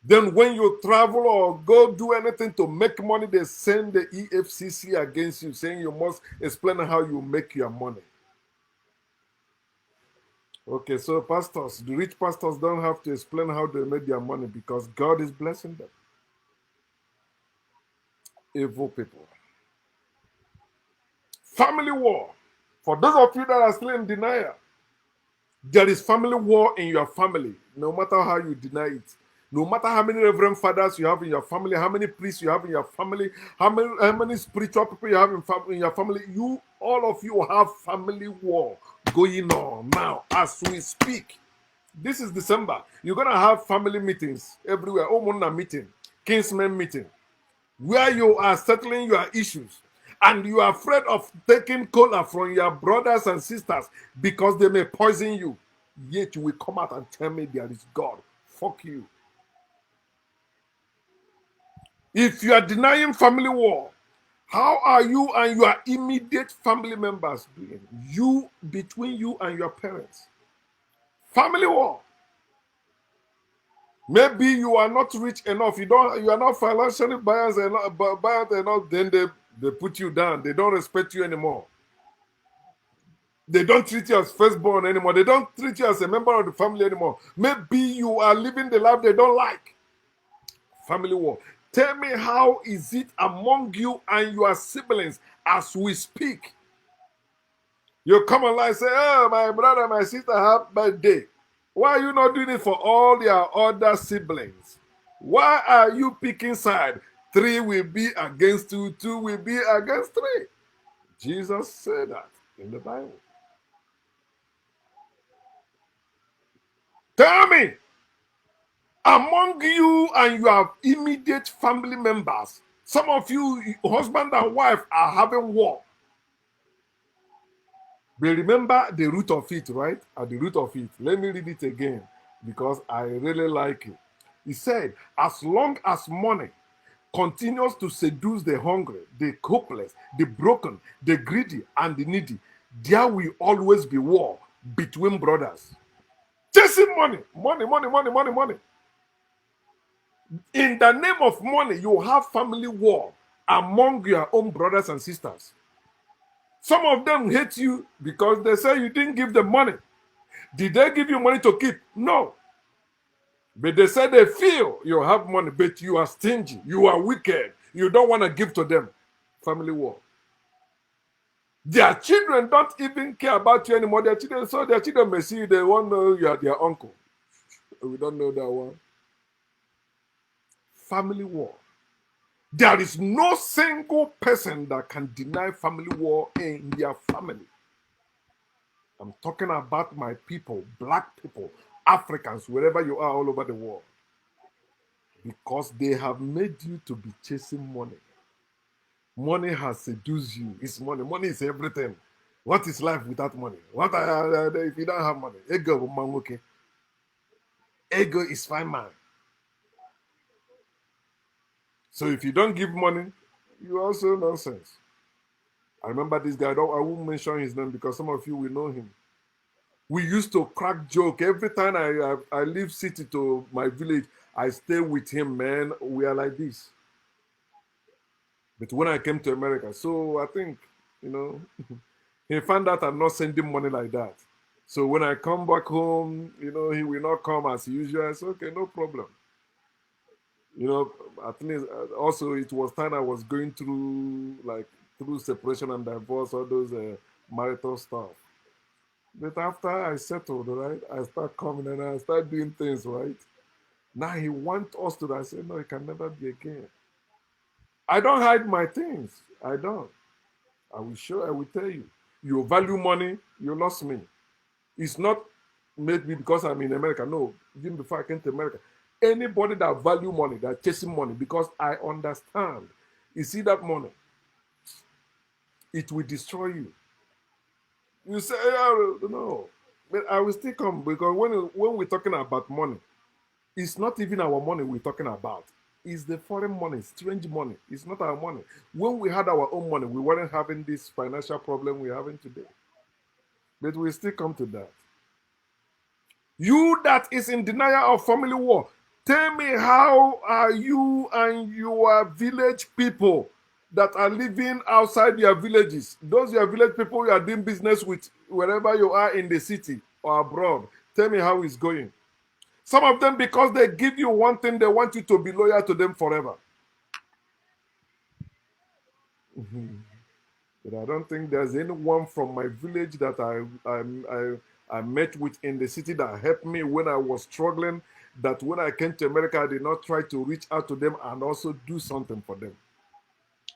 Then when you travel or go do anything to make money, they send the EFCC against you, saying you must explain how you make your money. Okay, so pastors, the rich pastors don't have to explain how they made their money because God is blessing them. Evil people. Family war. For those of you that are still in denial, there is family war in your family, no matter how you deny it. No matter how many reverend fathers you have in your family, how many priests you have in your family, how many spiritual people you have in your family, all of you have family war going on now as we speak. This is December. You're going to have family meetings everywhere. Omuna meeting, kinsmen meeting, where you are settling your issues. And you are afraid of taking cola from your brothers and sisters because they may poison you. Yet you will come out and tell me there is God. Fuck you. If you are denying family war, how are you and your immediate family members doing? Between you and your parents. Family war. Maybe you are not rich enough. You are not financially buoyant enough. Then they put you down. They don't respect you anymore. They don't treat you as firstborn anymore. They don't treat you as a member of the family anymore. Maybe you are living the life they don't like. Family war. Tell me, how is it among you and your siblings as we speak? You come online and say, oh, my brother, my sister have birthday. Why are you not doing it for all your other siblings? Why are you picking side? 3 will be against 2, 2 will be against 3. Jesus said that in the Bible. Tell me, among you and your immediate family members, some of you, husband and wife, are having war. But remember the root of it, right? At the root of it. Let me read it again because I really like it. He said, as long as money continues to seduce the hungry, the hopeless, the broken, the greedy, and the needy, there will always be war between brothers. Chasing money, money, money, money, money, money. In the name of money, you have family war among your own brothers and sisters. Some of them hate you because they say you didn't give them money. Did they give you money to keep? No. But they say they feel you have money, but you are stingy. You are wicked. You don't want to give to them. Family war. Their children don't even care about you anymore. Their children may see you, they won't know you are their uncle. We don't know that one. Family war. There is no single person that can deny family war in their family. I'm talking about my people, black people, Africans, wherever you are all over the world. Because they have made you to be chasing money. Money has seduced you. It's money. Money is everything. What is life without money? What if you don't have money? Ego, man, okay. Ego is fine, man. So if you don't give money, you also nonsense. I remember this guy. I won't mention his name because some of you will know him. We used to crack joke every time I leave city to my village. I stay with him, man. We are like this. But when I came to America, so I think, he found out I'm not sending money like that. So when I come back home, he will not come as usual. I said, okay, no problem. At least also it was time I was going through separation and divorce, all those marital stuff. But after I settled, right, I start coming and I start doing things, right. Now he wants us to. I say, no, it can never be again. I don't hide my things. I don't. I will tell you. You value money, you lost me. It's not maybe because I'm in America. No, even before I came to America. Anybody that value money, that chasing money, because I understand. You see that money, it will destroy you. You say, no. But I will still come because when we're talking about money, it's not even our money we're talking about. It's the foreign money, strange money. It's not our money. When we had our own money, we weren't having this financial problem we're having today. But we still come to that. You that is in denial of family war, tell me, how are you and your village people that are living outside your villages, those your village people you are doing business with, wherever you are in the city or abroad, tell me how it's going. Some of them, because they give you one thing, they want you to be loyal to them forever. But I don't think there's anyone from my village that I met with in the city that helped me when I was struggling, that when I came to America, I did not try to reach out to them and also do something for them.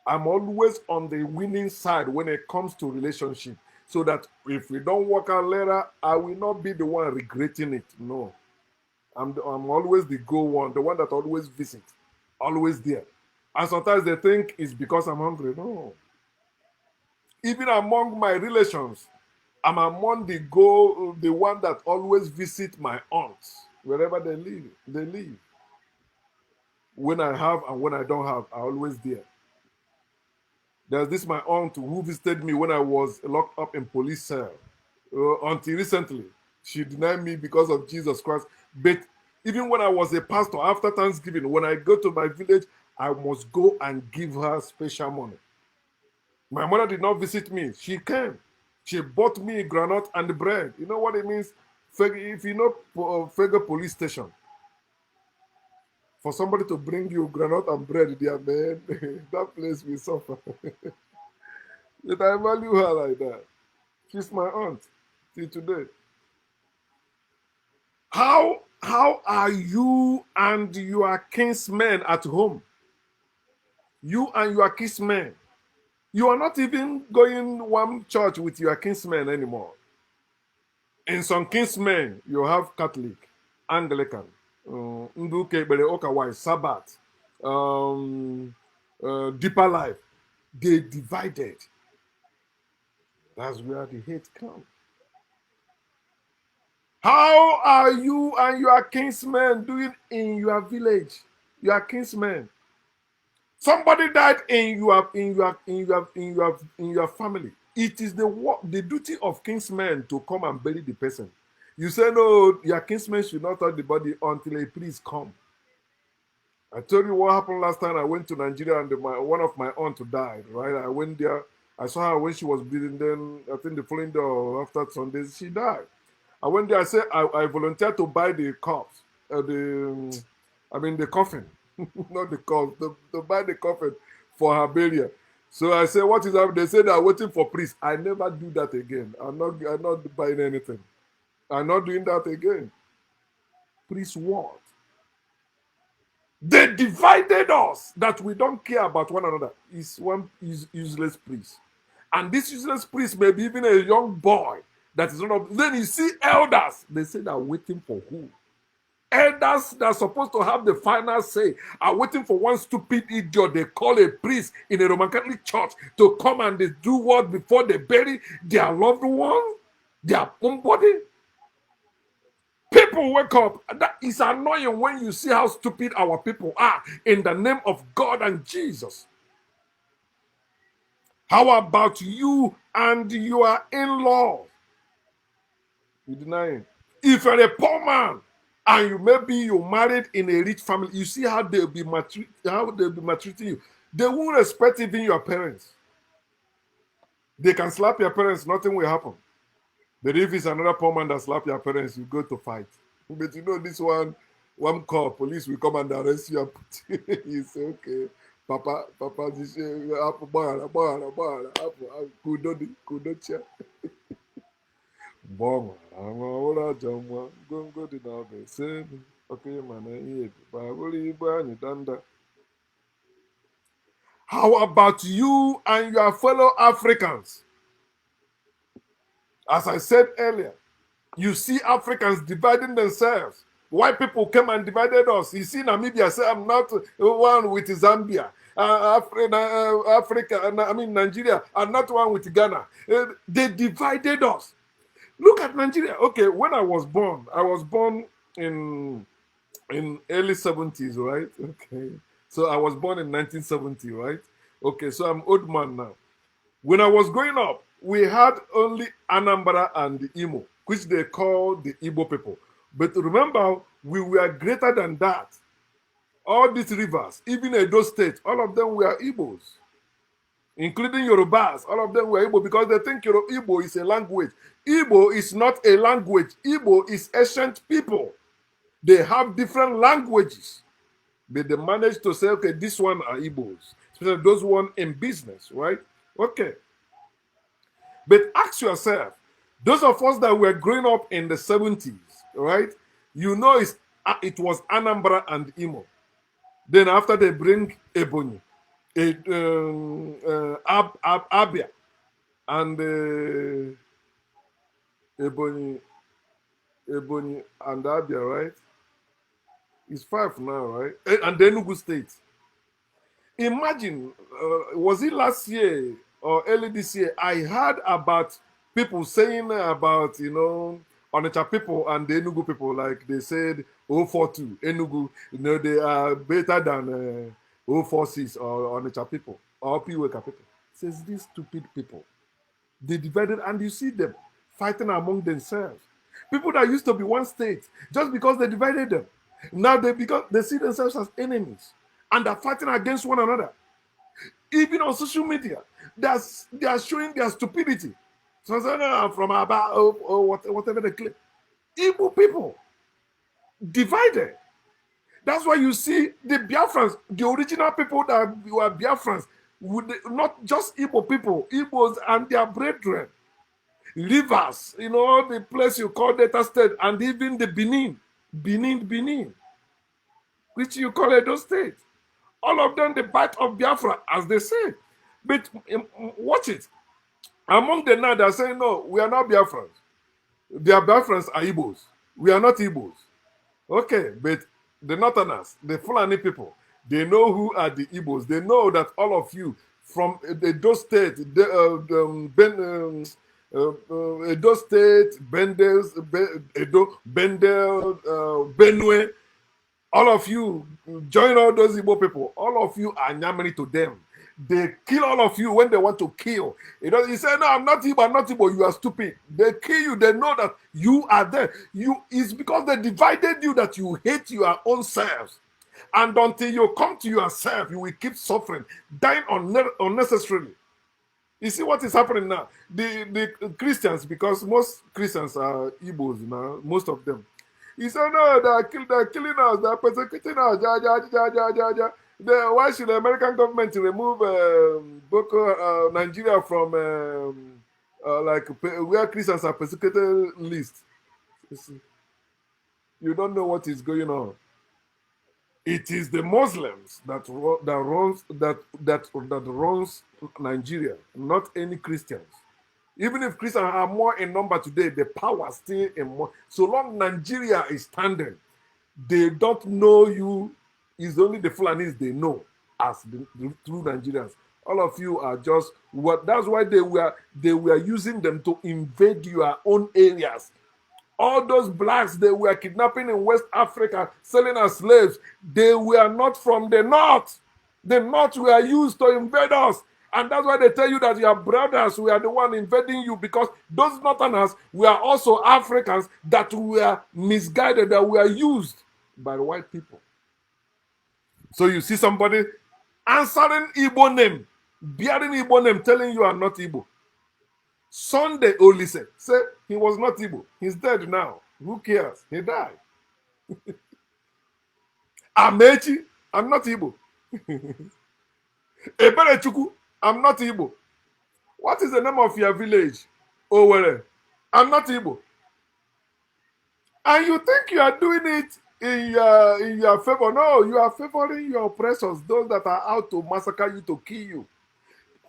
I'm always on the winning side when it comes to relationship, so that if we don't work out later, I will not be the one regretting it. No, I'm always the go one, the one that always visit, always there. And sometimes they think it's because I'm hungry. No. Even among my relations, I'm among the one that always visit my aunts wherever they live. They live. When I have and when I don't have, I always there. There's this my aunt who visited me when I was locked up in police cell. Until recently, she denied me because of Jesus Christ. But even when I was a pastor, after Thanksgiving, when I go to my village, I must go and give her special money. My mother did not visit me. She came. She bought me granite and bread. You know what it means? If you know Fega police station. For somebody to bring you granite and bread there, man, that place will suffer. Did I value her like that? She's my aunt till today. How are you and your kinsmen at home? You and your kinsmen. You are not even going one church with your kinsmen anymore. In some kinsmen, you have Catholic, Anglican, Nduke Bere Okawai, Sabbath, Deeper Life. They divided. That's where the hate comes. How are you and your kinsmen doing in your village? Your kinsmen. Somebody died in your family. It is the duty of kinsmen to come and bury the person. You say no, your kinsmen should not touch the body until a priest come. I told you what happened last time I went to Nigeria and one of my aunt died. Right, I went there. I saw her when she was bleeding. Then I think the following day or after Sundays she died. I went there. I said I volunteered to buy the corpse, the coffin, not the corpse, to buy the coffin for her burial. So I said, "What is happening?" They said they are waiting for priest. I never do that again. I'm not buying anything. I'm not doing that again. Priest what? They divided us that we don't care about one another. Is one is useless priest, and this useless priest may be even a young boy that is not. Then you see elders. They say they're waiting for who? Elders that are supposed to have the final say are waiting for one stupid idiot they call a priest in a Roman Catholic church to come and they do what before they bury their loved one, their own body. People wake up. That is annoying when you see how stupid our people are in the name of God and Jesus. How about you and your in-law? You deny it. If you're a poor man and you married in a rich family, you see how they'll be maltreating you. They won't respect even your parents. They can slap your parents, nothing will happen. But if it's another poor man that slap your parents, you go to fight. But you know this one call, police will come and arrest you and put you. You say, okay, Papa, this kudo. Bom, ahụhụra ajọ nwa ngwongwo dị n'ọba ese oke mana ihe babụrụ igbe anyị danda. How about you and your fellow Africans? As I said earlier, you see Africans dividing themselves. White people came and divided us. You see Namibia say, I'm not one with Zambia. Nigeria, I'm not one with Ghana. They divided us. Look at Nigeria. Okay, when I was born in early 70s, right? Okay. So I was born in 1970, right? Okay, so I'm old man now. When I was growing up, we had only Anambra and Imo, which they call the Igbo people. But remember, we were greater than that. All these rivers, even Edo State, all of them were Igbos, including Yorubas. All of them were Igbo because they think Igbo is a language. Igbo is not a language. Igbo is ancient people. They have different languages. But they managed to say, okay, this one are Igbos, especially those one in business, right? Okay. But ask yourself, those of us that were growing up in the 70s, right? You know it was Anambra and Imo. Then after they bring Ebonyi, Abia, and Ebonyi and Abia, right? It's 5 now, right? And the Enugu State. Imagine, was it last year or early this year? I heard about people saying about, Onitsha people and the Enugu people, like they said 042, Enugu, they are better than 046 or Onitsha people or Piweka people. Says these stupid people. They divided, and you see them fighting among themselves. People that used to be one state, just because they divided them, now they see themselves as enemies, and they're fighting against one another. Even on social media, they are showing their stupidity. So from about or whatever they claim. Igbo people divided. That's why you see the Biafrans, the original people that were Biafrans, not just Igbo people, Igbos and their brethren. Rivers, the place you call Delta State, and even the Benin, which you call Edo State. All of them, the bite of Biafra, as they say. But watch it. Among the now, they're saying, no, we are not Biafrans. Their Biafrans are Igbos. We are not Igbos. Okay, but the Northerners, the Fulani people, they know who are the Igbos. They know that all of you from Edo State, Edo State, Edo, Bendel, Benue, all of you join all those Igbo people. All of you are Nyamiri to them. They kill all of you when they want to kill. You say, no, I'm not Igbo, you are stupid. They kill you, they know that you are there. It's because they divided you that you hate your own selves. And until you come to yourself, you will keep suffering, dying unnecessarily. You see what is happening now? The Christians, because most Christians are Igbos now, most of them. He said, no, they're killing us, they're persecuting us. Why should the American government remove Nigeria from where Christians are persecuted list? You don't know what is going on. It is the Muslims that runs Nigeria, not any Christians. Even if Christians are more in number today, the power still in more. So long Nigeria is standing, they don't know you. It's only the Fulanis they know as the true Nigerians. All of you are just what. That's why they were using them to invade your own areas. All those blacks they were kidnapping in West Africa, selling as slaves, they were not from the north. The north were used to invade us. And that's why they tell you that your brothers were the one invading you, because those northerners were also Africans that were misguided, that were used by the white people. So you see somebody answering Igbo name, bearing Igbo name, telling you are not Igbo. Sunday Olise said he was not Igbo. He's dead now. Who cares? He died. Amechi, I'm not Igbo. Eberechukwu, I'm not Igbo. What is the name of your village? Owerri, I'm not Igbo. And you think you are doing it in your favor? No, you are favoring your oppressors, those that are out to massacre you, to kill you.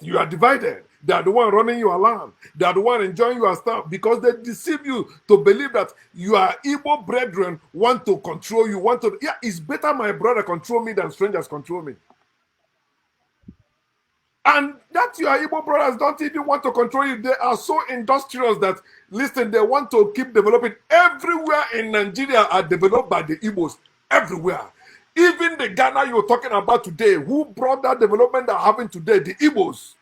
You are divided. They are the one running your land. They are the one enjoying your stuff, because they deceive you to believe that your Igbo brethren want to control you. It's better my brother control me than strangers control me. And that your Igbo brothers don't even want to control you. They are so industrious that, listen, they want to keep developing. Everywhere in Nigeria are developed by the Igbos. Everywhere. Even the Ghana you're talking about today, who brought that development they're having today? The Igbos.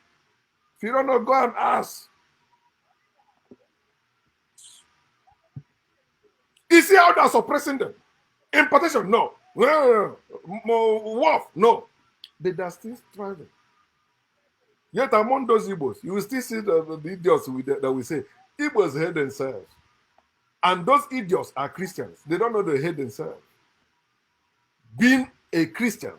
If you don't know, go and ask. You see how they're suppressing them? Importation, no. Wolf, no. They are still striving. Yet among those Igbos, you will still see the idiots that will say, Igbos hate themselves. And those idiots are Christians. They don't know they hate themselves. Being a Christian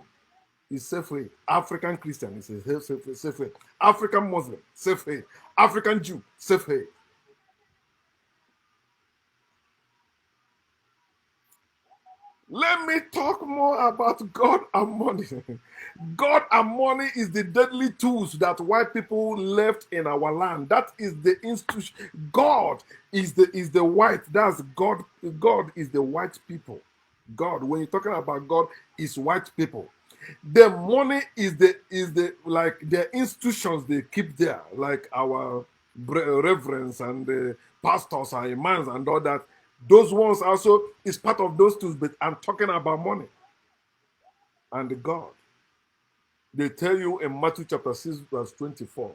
is safe way. African Christian is a safe way. African Muslim, safe way. African Jew, safe way. Let me talk more about God and money. God and money is the deadly tools that white people left in our land. That is the institution. God is the white. That's God. God is the white people. God, when you're talking about God, is white people. The money is the like the institutions they keep there, like our reverends and the pastors and imams and all that. Those ones also is part of those tools, but I'm talking about money and God. They tell you in Matthew chapter 6, verse 24.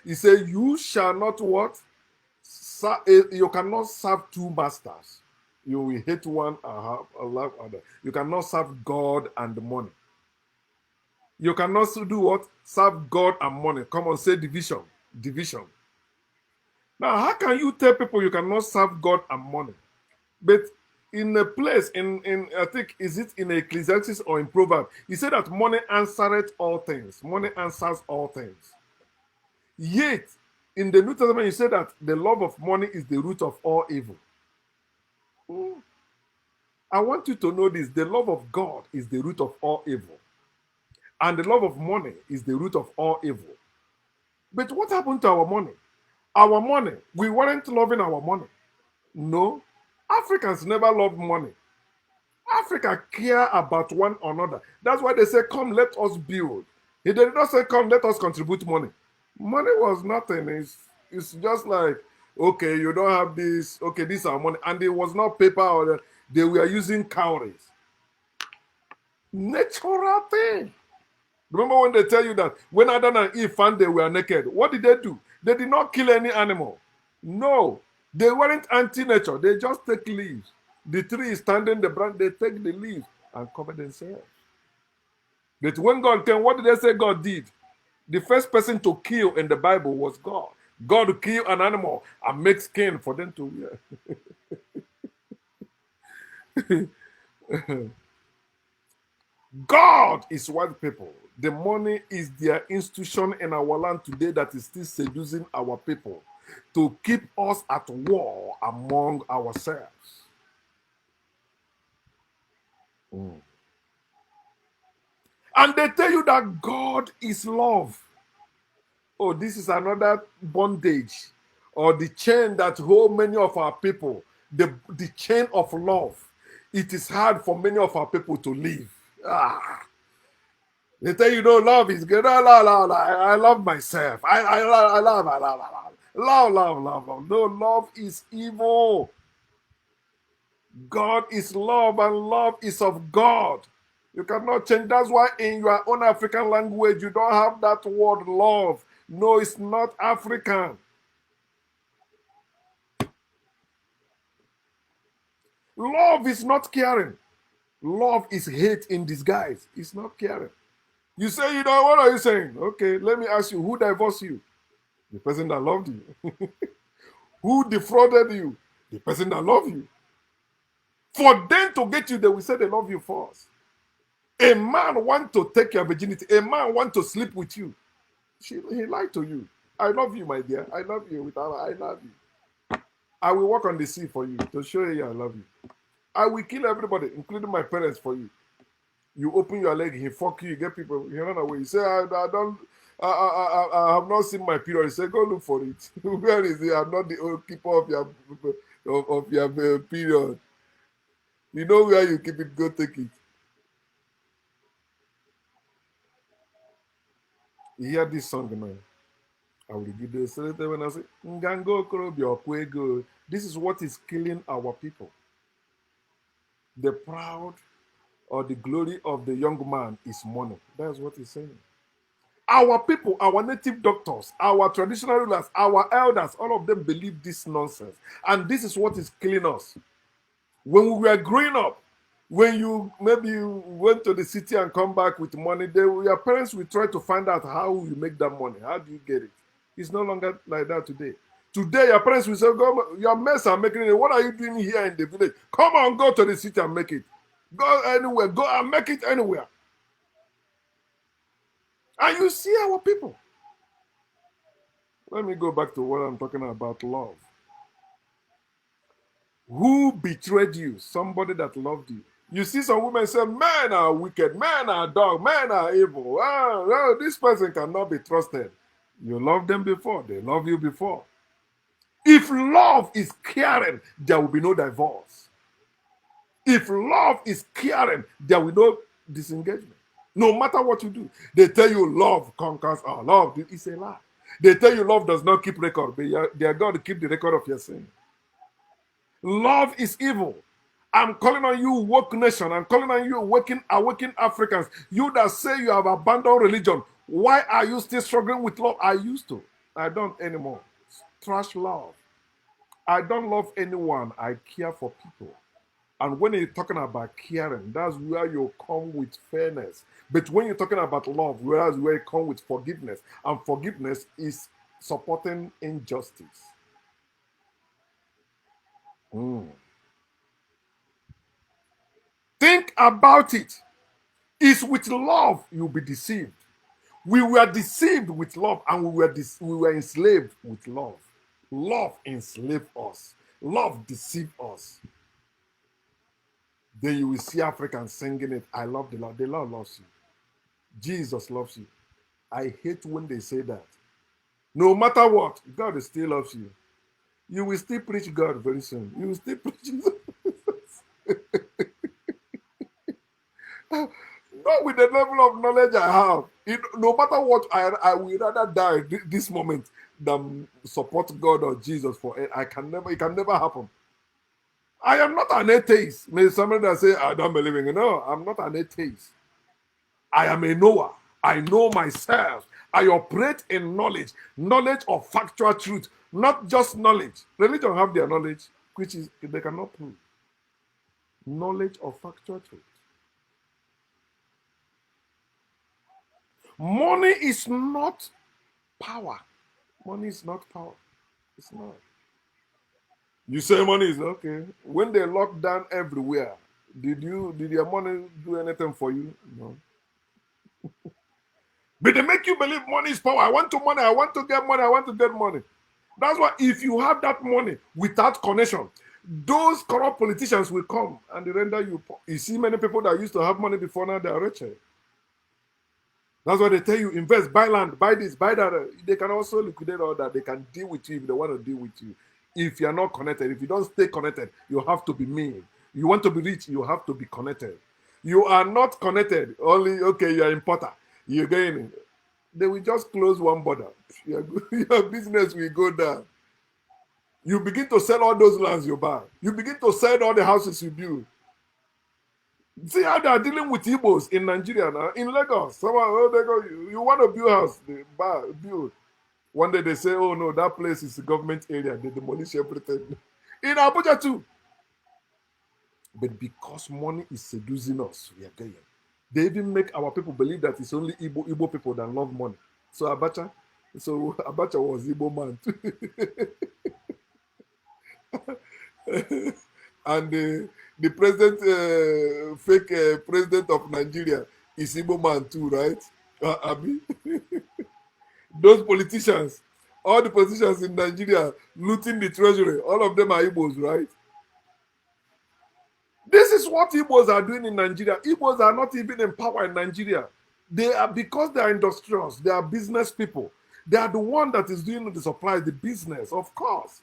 He said, you shall not what? You cannot serve two masters. You will hate one and love other. You cannot serve God and money. You cannot do what? Serve God and money. Come on, say division. Division. Now, how can you tell people you cannot serve God and money? But in a place in I think, is it in Ecclesiastes or in Proverbs? He said that money answereth all things. Money answers all things. Yet, in the New Testament, he said that the love of money is the root of all evil. Hmm. I want you to know this: the love of God is the root of all evil, and the love of money is the root of all evil. But what happened to our money? Our money, we weren't loving our money. No, Africans never loved money. Africa care about one another. That's why they say, "Come, let us build." He did not say, "Come, let us contribute money." Money was nothing. It's just like, okay, you don't have this. Okay, this is our money, and it was not paper or they were using cowries. Natural thing. Remember when they tell you that when Adam and Eve found they were naked, what did they do? They did not kill any animal. No, they weren't anti-nature. They just take leaves. The tree is standing, the branch, they take the leaves and cover themselves. But when God came, what did they say God did? The first person to kill in the Bible was God. God killed an animal and make skin for them to wear. God is white people. The money is their institution in our land today that is still seducing our people to keep us at war among ourselves. Mm. And they tell you that God is love. Oh, this is another bondage or the chain that hold many of our people. The chain of love. It is hard for many of our people to live. Ah. They tell you, no, love is good. No, no, no, no, I love myself. I love. No, love is evil. God is love, and love is of God. You cannot change. That's why in your own African language, you don't have that word love. No, it's not African. Love is not caring. Love is hate in disguise. It's not caring. You say, what are you saying? Okay, let me ask you, who divorced you? The person that loved you. Who defrauded you? The person that loved you. For them to get you, they will say they love you first. A man want to take your virginity. A man want to sleep with you. He lied to you. I love you, my dear. I love you. I love you. I will walk on the sea for you to show you I love you. I will kill everybody, including my parents, for you. You open your leg, he fuck you, you get people, he run away. You say, I don't, I have not seen my period. He say, go look for it. Where is it? I'm not the old keeper of your period. You know where you keep it, go take it. You hear this song, man. I will give the selector when I say, Ngango Korobia Okwego. This is what is killing our people. The proud or the glory of the young man is money. That's what he's saying. Our people, our native doctors, our traditional rulers, our elders, all of them believe this nonsense. And this is what is killing us. When we were growing up, when you went to the city and come back with money, your parents will try to find out how you make that money. How do you get it? It's no longer like that today. Today, your parents will say, go, your mess are making it. What are you doing here in the village? Come on, go to the city and make it. Go anywhere. Go and make it anywhere. And you see our people. Let me go back to what I'm talking about, love. Who betrayed you? Somebody that loved you. You see some women say, men are wicked, men are dog, men are evil. Oh, no, this person cannot be trusted. You loved them before, they love you before. If love is caring, there will be no divorce. If love is caring, there will be no disengagement. No matter what you do, they tell you love conquers all. Love is a lie. They tell you love does not keep record, but they are going to keep the record of your sin. Love is evil. I'm calling on you, woke nation. I'm calling on you, awakened Africans. You that say you have abandoned religion. Why are you still struggling with love? I used to. I don't anymore. Trash love. I don't love anyone. I care for people. And when you're talking about caring, that's where you come with fairness. But when you're talking about love, whereas where you come with forgiveness, and forgiveness is supporting injustice. Mm. think about it. It's with love you'll be deceived. We were deceived with love, and we were enslaved with love. Love enslaved us. Love deceived us. Then you will see Africans singing it. I love the Lord. The Lord loves you. Jesus loves you. I hate when they say that. No matter what, God still loves you. You will still preach God very soon. You will still preach Jesus. Not with the level of knowledge I have. No matter what, I will rather die this moment than support God or Jesus for it. It can never happen. I am not an atheist. Maybe somebody that say I don't believe in. No, I'm not an atheist. I am a knower. I know myself. I operate in knowledge of factual truth, not just knowledge. Religion have their knowledge, which is they cannot prove. Knowledge of factual truth. Money is not power. Money is not power. It's not. You say money is okay. When they lock down everywhere, did your money do anything for you? No. But they make you believe money is power. I want to money. I want to get money. I want to get money. That's why if you have that money without connection, those corrupt politicians will come and they render you poor. You see many people that used to have money before, now they are richer. That's why they tell you invest, buy land, buy this, buy that. They can also liquidate all that. They can deal with you if they want to deal with you. If you are not connected, if you don't stay connected, you have to be mean. You want to be rich, you have to be connected. You are not connected. Only okay, you are importer. You're getting. They will just close one border. Your business will go down. You begin to sell all those lands you buy. You begin to sell all the houses you build. See how they are dealing with Igbos in Nigeria now. In Lagos, someone, oh, they go, you want to build a house, they build. One day they say, oh no, that place is a government area. They demolish everything. In Abuja too. But because money is seducing us, we are going. They even make our people believe that it's only Igbo people that love money. So Abacha was Igbo man too. And the president, fake president of Nigeria is Igbo man too, right? Abi? Those politicians, all the politicians in Nigeria looting the treasury, all of them are Igbos, right? This is what Igbos are doing in Nigeria. Igbos are not even in power in Nigeria. They are, because they are industrials, they are business people. They are the one that is doing the supply, the business, of course.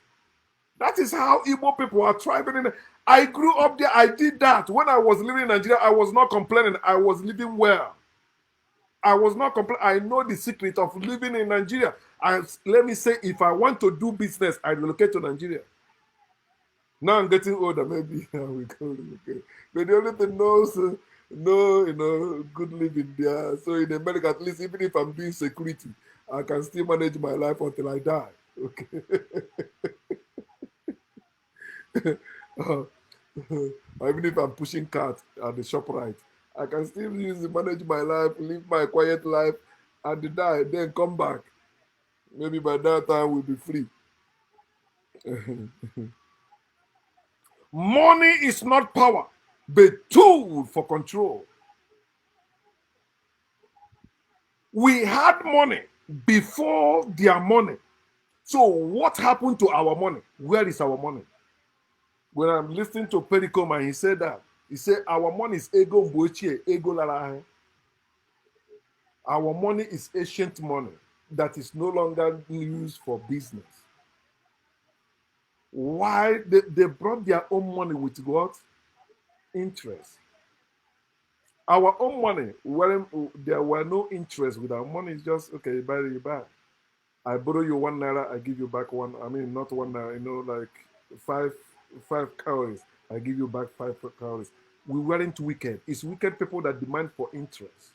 That is how Igbo people are thriving in. I grew up there. I did that. When I was living in Nigeria, I was not complaining. I was living well. I was not complaining. I know the secret of living in Nigeria. Let me say, if I want to do business, I relocate to Nigeria. Now I'm getting older, maybe I will go relocate. But the only thing knows, no, good living there. So in America, at least, even if I'm doing security, I can still manage my life until I die. Okay. Even if I'm pushing cart at the shop right, I can still manage my life, live my quiet life, and die, then come back. Maybe by that time we'll be free. Money is not power, but tool for control. We had money before their money. So what happened to our money? Where is our money? When I'm listening to Pericoma, he said that. He said our money is ego mbochie, ego lalahe. Our money is ancient money that is no longer used for business. Why? They brought their own money with what? Interest. Our own money, there were no interest with our money. It's just, okay, you buy. I borrow you 1 naira, I give you back one. I mean, not 1 naira, like five calories. I give you back 5 calories. We weren't wicked. It's wicked people that demand for interest.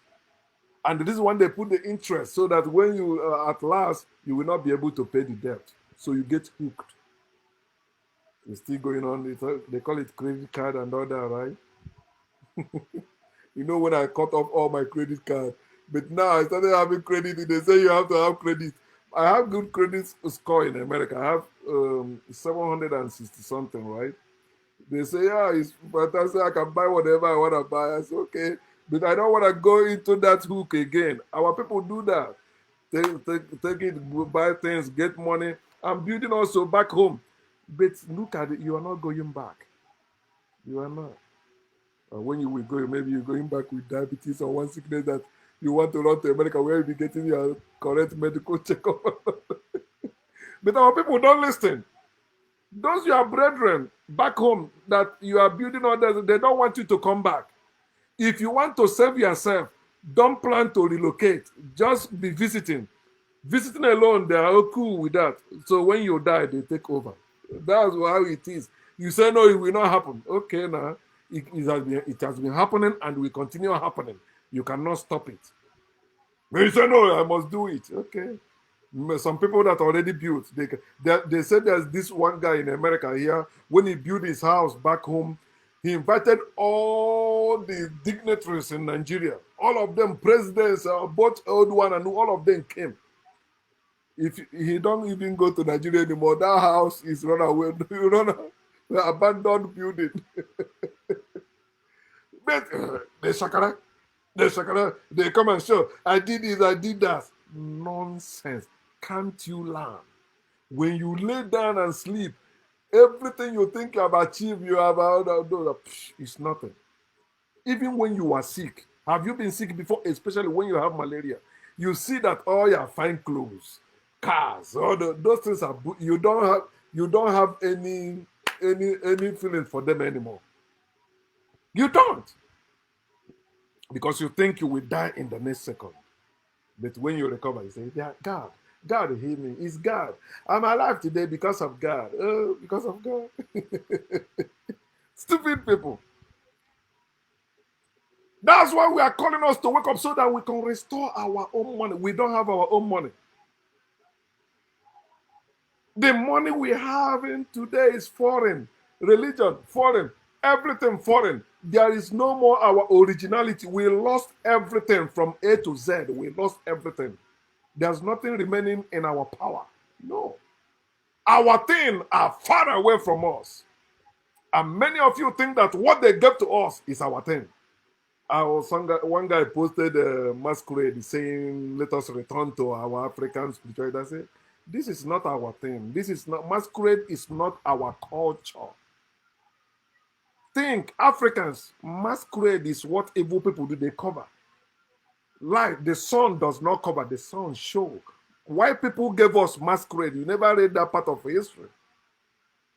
And this is when they put the interest so that when you, at last, you will not be able to pay the debt. So you get hooked. It's still going on. They call it credit card and all that, right? When I cut off all my credit card, but now I started having credit. They say you have to have credit. I have good credit score in America. I have 760 something, right? They say, yeah, it's fantastic. I can buy whatever I want to buy. I say, okay. But I don't want to go into that hook again. Our people do that. Take it, buy things, get money. I'm building also back home. But look at it, you are not going back. You are not. When you will go, maybe you're going back with diabetes or one sickness that you want to run to America where you'll be getting your correct medical checkup. But our people don't listen. Those your brethren back home that you are building others, they don't want you to come back. If you want to save yourself, don't plan to relocate. Just be visiting. Visiting alone, they are cool with that. So when you die, they take over. That's how it is. You say no, it will not happen. Okay, now it has been happening and will continue happening. You cannot stop it. But you say no, I must do it. Okay. Some people that already built, they said there's this one guy in America here. When he built his house back home, he invited all the dignitaries in Nigeria, all of them, presidents, both old one and new, all of them came. If he don't even go to Nigeria anymore, that house is run away, abandoned building. But they come and show, I did this, I did that. Nonsense. Can't you learn? When you lay down and sleep, everything you think you have achieved, you have it's nothing. Even when you are sick, have you been sick before? Especially when you have malaria, you see that all your fine clothes, cars, those things are you don't have any feeling for them anymore. You don't, because you think you will die in the next second. But when you recover, you say, yeah, God heal me. It's God. I'm alive today because of God. Because of God. Stupid people. That's why we are calling us to wake up so that we can restore our own money. We don't have our own money. The money we have in today is foreign. Religion, foreign. Everything foreign. There is no more our originality. We lost everything from A to Z. We lost everything. There's nothing remaining in our power. No. Our things are far away from us. And many of you think that what they gave to us is our thing. One guy posted a masquerade saying, let us return to our African spirituality. I said, this is not our thing. This is not, masquerade is not our culture. Think, Africans, masquerade is what evil people do. They cover. Light, the sun does not cover, the sun shows. White people gave us masquerade. You never read that part of history.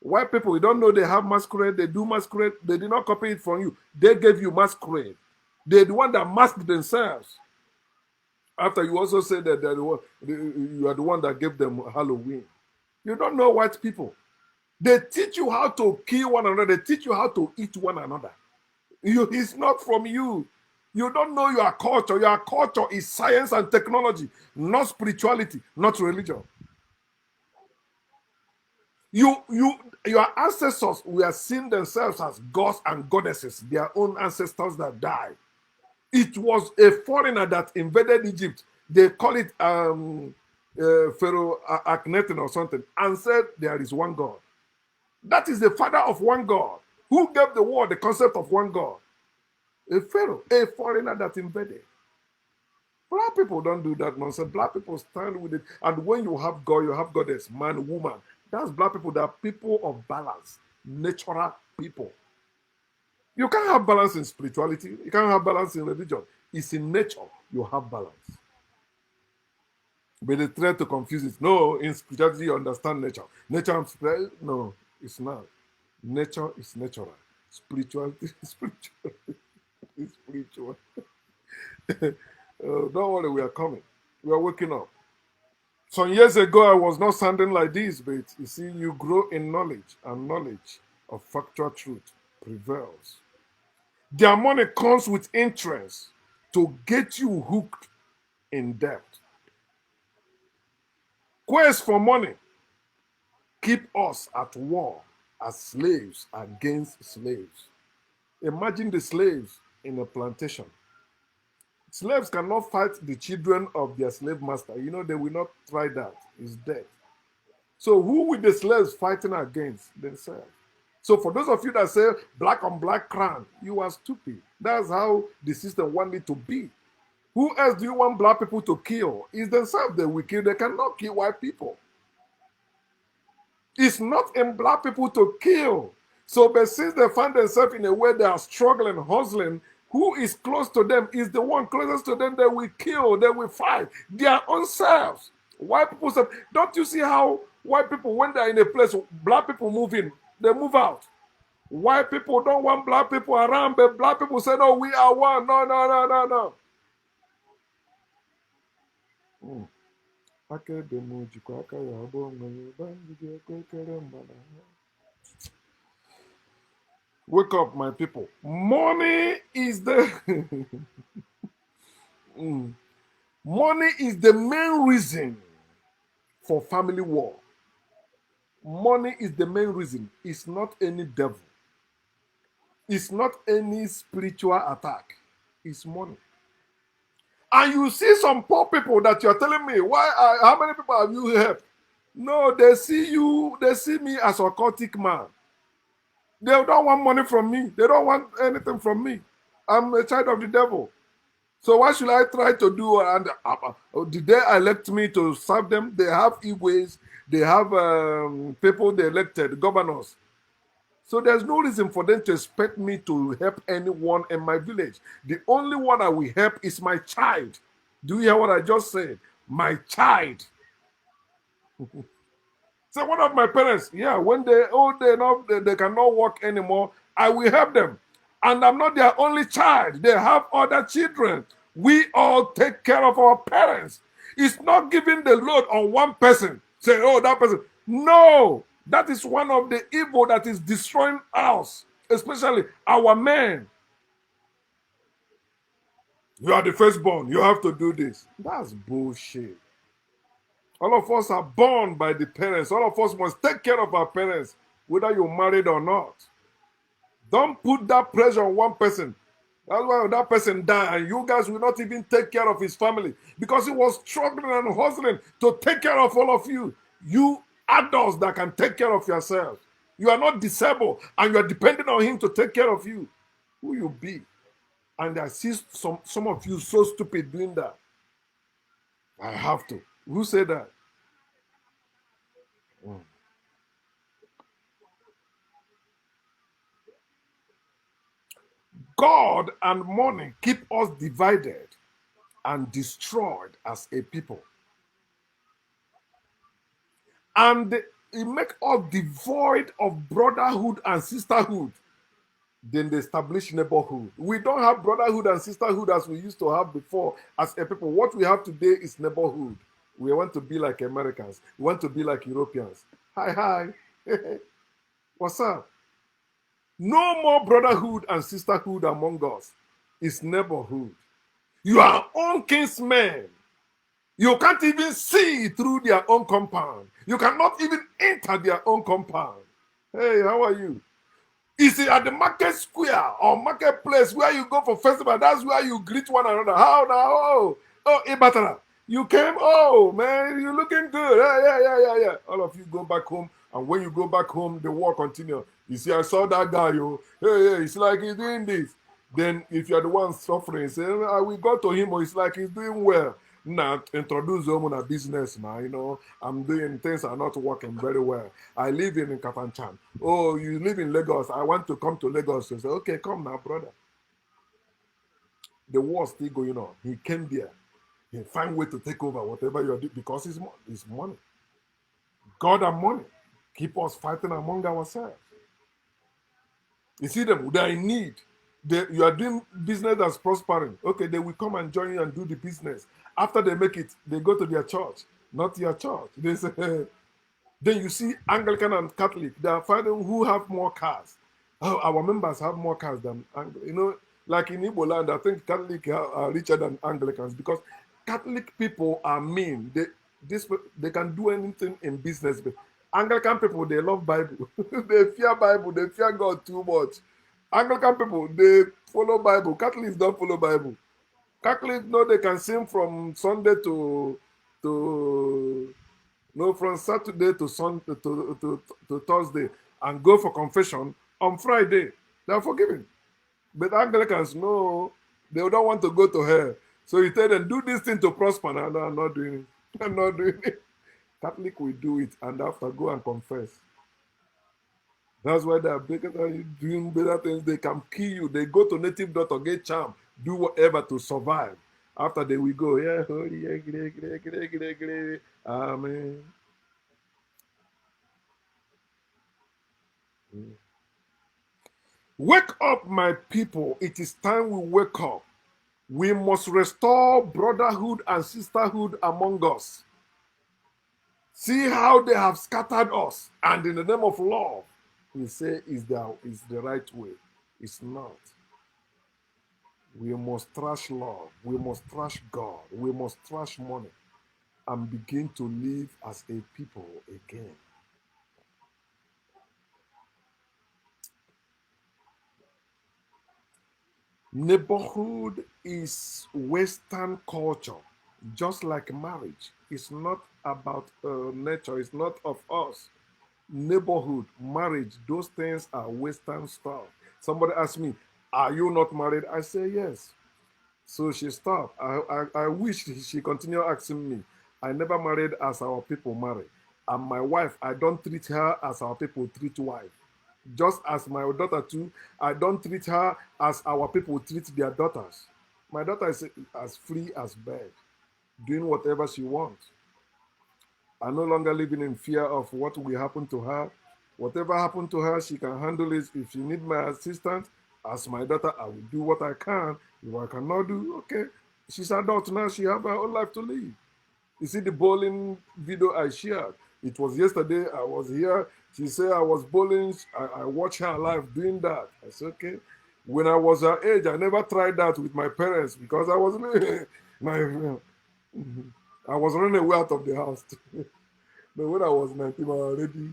White people, you don't know they have masquerade, they do masquerade, they did not copy it from you. They gave you masquerade. They're the one that masked themselves. After you also said that you are the one that gave them Halloween. You don't know white people. They teach you how to kill one another. They teach you how to eat one another. It's not from you. You don't know your culture. Your culture is science and technology, not spirituality, not religion. Your ancestors were seeing themselves as gods and goddesses, their own ancestors that died. It was a foreigner that invaded Egypt. They call it Pharaoh Akhenaten or something, and said there is one God. That is the father of one God. Who gave the world the concept of one God? A Pharaoh, a foreigner that invaded. Black people don't do that nonsense. Black people stand with it. And when you have God, you have goddess, man, woman. That's black people. They are people of balance, natural people. You can't have balance in spirituality. You can't have balance in religion. It's in nature you have balance. But they try to confuse it. No, in spirituality you understand nature. Nature and spirituality, no, it's not. Nature is natural. Spirituality is spiritual. It's spiritual. Don't worry, we are coming. We are waking up. Some years ago, I was not sounding like this, but you see, you grow in knowledge, and knowledge of factual truth prevails. Their money comes with interest to get you hooked in debt. Quest for money keep us at war as slaves against slaves. Imagine the slaves in a plantation. Slaves cannot fight the children of their slave master. You know, they will not try that. It's death. So who will the slaves fighting against? Themselves. So for those of you that say black on black crime, you are stupid. That's how the system want it to be. Who else do you want black people to kill? It's themselves they will kill. They cannot kill white people. It's not in black people to kill. So, but since they find themselves in a way they are struggling, hustling, who is close to them is the one closest to them they will kill, they will fight their own selves. White people say, don't you see how white people, when they're in a place, black people move in, they move out. White people don't want black people around, but black people say, no, we are one. No, no, no, no, no. Wake up, my people. Money is the money is the main reason for family war. Money is the main reason. It's not any devil. It's not any spiritual attack. It's money. And you see some poor people that you're telling me, how many people have you helped? No, they see me as a occultic man. They don't want money from me. They don't want anything from me. I'm a child of the devil. So why should I try to do? And the day elect me to serve them, they have e-ways, they have people they elected, governors. So there's no reason for them to expect me to help anyone in my village. The only one I will help is my child. Do you hear what I just said? My child. So one of my parents, yeah, when they cannot walk anymore, I will help them. And I'm not their only child. They have other children. We all take care of our parents. It's not giving the load on one person. Say, oh, that person. No, that is one of the evil that is destroying us, especially our men. You are the firstborn. You have to do this. That's bullshit. All of us are born by the parents. All of us must take care of our parents, whether you're married or not. Don't put that pressure on one person. That's why that person died, and you guys will not even take care of his family because he was struggling and hustling to take care of all of you. You adults that can take care of yourself. You are not disabled, and you are depending on him to take care of you. Who you be? And I see some of you so stupid doing that. I have to. Who said that? God and money keep us divided and destroyed as a people. And it make us devoid of brotherhood and sisterhood. Then they establish neighborhood. We don't have brotherhood and sisterhood as we used to have before as a people. What we have today is neighborhood. We want to be like Americans. We want to be like Europeans. Hi, hi. What's up? No more brotherhood and sisterhood among us. It's neighborhood. You are own kinsmen. You can't even see through their own compound. You cannot even enter their own compound. Hey, how are you? Is it at the market square or marketplace where you go for festival? That's where you greet one another. How now? Oh, Ibatara. You came? Oh, man, you're looking good. Yeah. All of you go back home. And when you go back home, the war continues. You see, I saw that guy, yo. Hey, it's like he's doing this. Then if you're the one suffering, say, I will go to him, or it's like he's doing well. Now, introduce them on a business now, I'm doing things are not working very well. I live in Kafanchan. Oh, you live in Lagos. I want to come to Lagos. You say, okay, come now, brother. The war still going on. He came there. He find way to take over whatever you're doing because it's money. God and money keep us fighting among ourselves. You see them, they are in need. You are doing business that's prospering. Okay, they will come and join you and do the business. After they make it, they go to their church, not your church. They say, then you see Anglican and Catholic, they are fighting who have more cars. Oh, our members have more cars than, like in Igbo land, I think Catholic are richer than Anglicans because Catholic people are mean. They can do anything in business. But Anglican people, they love Bible. They fear Bible. They fear God too much. Anglican people, they follow Bible. Catholics don't follow Bible. Catholics know they can sing from Sunday to no, from Saturday to Sunday to Thursday. and go for confession on Friday. They are forgiven. But Anglicans, no, they don't want to go to hell. So you tell them, do this thing to prosper. No, no, I'm not doing it. I'm not doing it. Catholic will do it and after go and confess. That's why they are doing better things. They can kill you. They go to native doctor, get charm, do whatever to survive. After they will go, yeah, holy, yeah, amen. Wake up, my people. It is time we wake up. We must restore brotherhood and sisterhood among us. See how they have scattered us, and in the name of love, we say is the right way. It's not. We must trash love. We must trash God. We must trash money and begin to live as a people again. Neighborhood is Western culture, just like marriage. It's not about nature, it's not of us. Neighborhood, marriage, those things are Western stuff. Somebody asked me, are you not married? I say yes. So she stopped. I wish she continued asking me. I never married as our people marry. And my wife, I don't treat her as our people treat wife. Just as my daughter too, I don't treat her as our people treat their daughters. My daughter is as free as bird, doing whatever she wants. I'm no longer living in fear of what will happen to her. Whatever happened to her, she can handle it. If she need my assistance, as my daughter, I will do what I can. If I cannot do, okay. She's adult now. She have her own life to live. You see the bowling video I shared. It was yesterday. I was here. She said I was bowling. I watched her live doing that. I said, okay. When I was her age, I never tried that with my parents because I was my I was running away out of the house. But when I was 19, I already.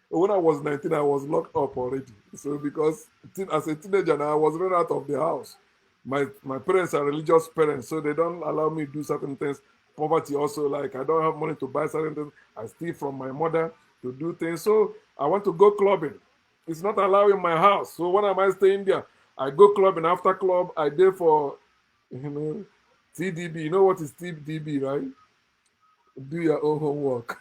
When I was 19, I was locked up already. So because as a teenager now, I was run out of the house. My parents are religious parents, so they don't allow me to do certain things. Poverty also, like I don't have money to buy certain things. I steal from my mother to do things. So I want to go clubbing. It's not allowed in my house. So when am I staying there? I go clubbing. After club, I did for you know TDB. You know what is TDB, right? Do your own homework.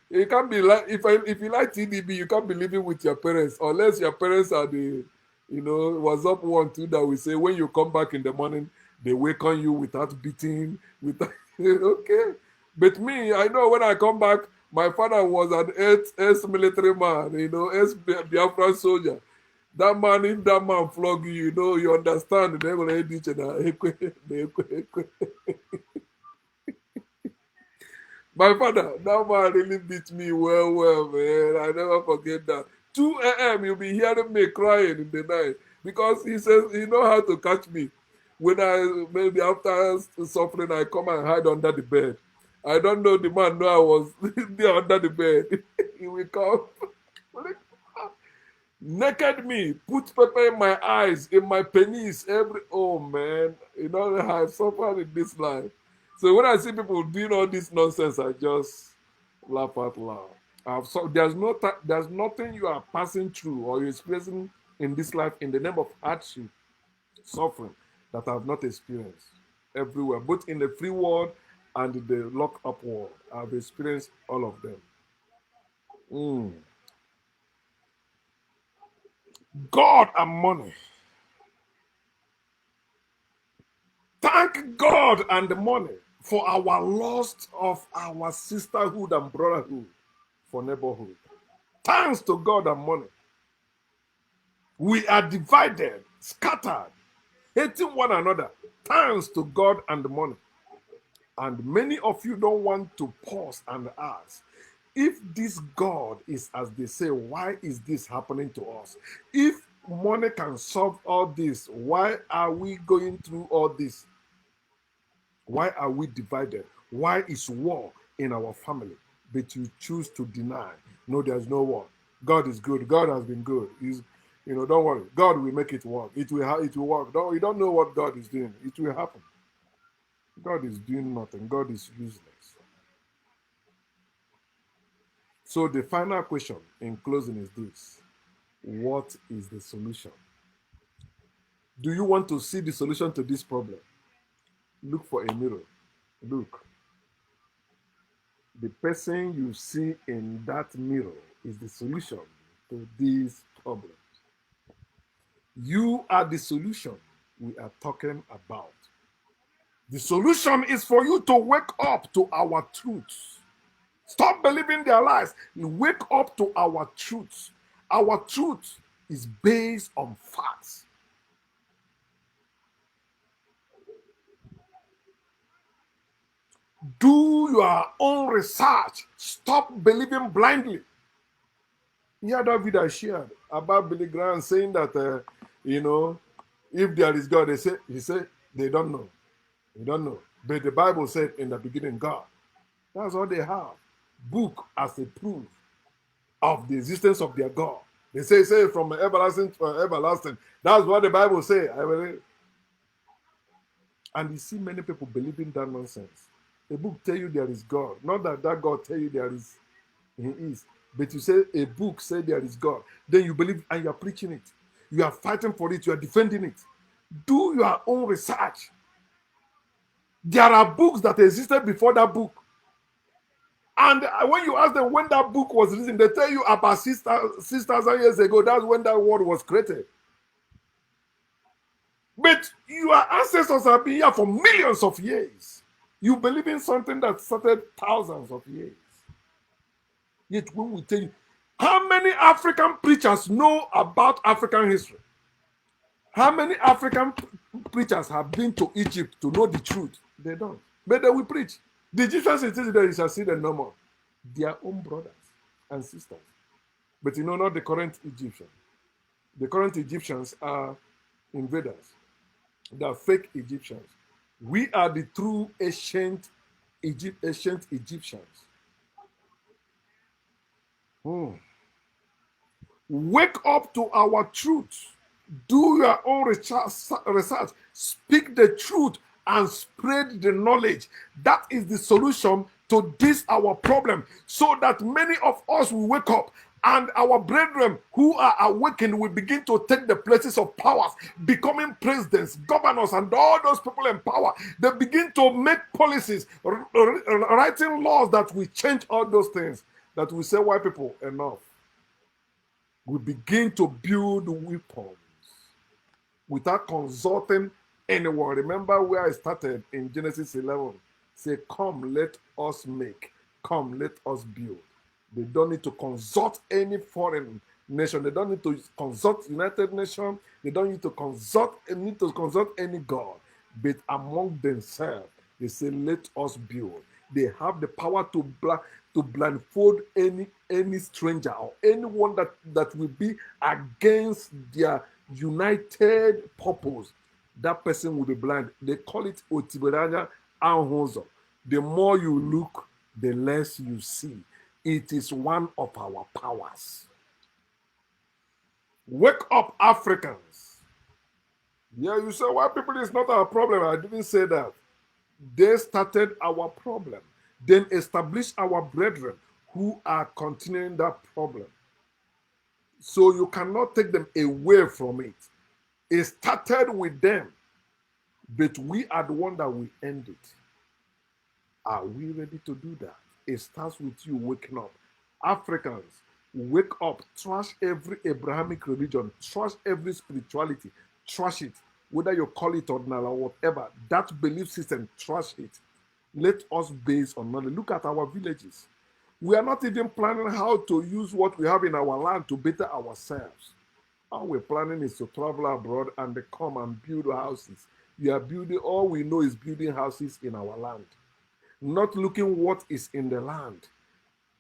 You can't be like if you like TDB, you can't be living with your parents unless your parents are the what's up one two that we say when you come back in the morning they waken you without beating without okay. But me, I know when I come back, my father was an ex-military man, ex-Biafran soldier. That man, if that man flog you, you understand. They're gonna hate each other. My father, that man really beat me well, well, man. I never forget that. 2 a.m. You'll be hearing me crying in the night because he says he know how to catch me. When I maybe after suffering, I come and hide under the bed. I don't know the man know I was there under the bed. He will come, naked me, put pepper in my eyes, in my penis, every oh man, I've suffered in this life. So when I see people doing all this nonsense, I just laugh out loud. So there's nothing you are passing through or you're experiencing in this life in the name of hardship, suffering that I have not experienced everywhere, both in the free world and the locked up world. I've experienced all of them. Mm. God and money. Thank God and the money for our loss of our sisterhood and brotherhood for neighborhood. Thanks to God and money. We are divided, scattered, hating one another. Thanks to God and the money. And many of you don't want to pause and ask, if this God is as they say, why is this happening to us? If money can solve all this, why are we going through all this? Why are we divided? Why is war in our family? But you choose to deny. No, there's no war. God is good. God has been good. Don't worry. God will make it work. It will work. You don't know what God is doing. It will happen. God is doing nothing. God is useless. So the final question in closing is this: what is the solution? Do you want to see the solution to this problem? Look for a mirror. Look, the person you see in that mirror is the solution to this problem. You are the solution we are talking about. The solution is for you to wake up to our truths. Stop believing their lies. Wake up to our truths. Our truth is based on facts. Do your own research. Stop believing blindly. Yeah, that video I shared about Billy Graham saying that, if there is God, he said, they don't know. They don't know. But the Bible said in the beginning, God. That's all they have. Book as a proof of the existence of their God. They say from everlasting to everlasting. That's what the Bible says. And you see many people believing that nonsense. A book tell you there is God. Not that God tell you there is, he is. But you say a book say there is God. Then you believe and you are preaching it. You are fighting for it. You are defending it. Do your own research. There are books that existed before that book. And when you ask them when that book was written, they tell you about 6,000 years ago. That's when that word was created. But your ancestors have been here for millions of years. You believe in something that started thousands of years. Yet when we tell you, how many African preachers know about African history? How many African preachers have been to Egypt to know the truth? They don't. But they will preach. The Egyptians say that you shall see them no more. Their own brothers and sisters. But not the current Egyptians. The current Egyptians are invaders. They are fake Egyptians. We are the true ancient Egyptians. Wake up to our truth. Do your own research. Speak the truth and spread the knowledge. That is the solution to this our problem, so that many of us will wake up and our brethren who are awakened will begin to take the places of powers, becoming presidents, governors, and all those people in power. They begin to make policies, writing laws that will change all those things, that will say, white people, enough. We begin to build weapons without consulting anyone. Remember where I started in Genesis 11. Say, come, let us make. Come, let us build. They don't need to consult any foreign nation. They don't need to consult United Nations. They don't need to consult any God. But among themselves, they say, let us build. They have the power to blindfold any stranger or anyone that will be against their united purpose. That person will be blind. They call it Otiberanya Anhozo. The more you look, the less you see. It is one of our powers. Wake up, Africans. Yeah, you say white people is not our problem. I didn't say that. They started our problem. Then established our brethren who are continuing that problem. So you cannot take them away from it. It started with them, but we are the one that will end it. Are we ready to do that? It starts with you waking up. Africans, wake up. Trash every Abrahamic religion. Trash every spirituality. Trash it. Whether you call it ordinary or whatever. That belief system, trash it. Let us base on knowledge. Look at our villages. We are not even planning how to use what we have in our land to better ourselves. All we're planning is to travel abroad and come and build houses. We are building, all we know is building houses in our land. Not looking what is in the land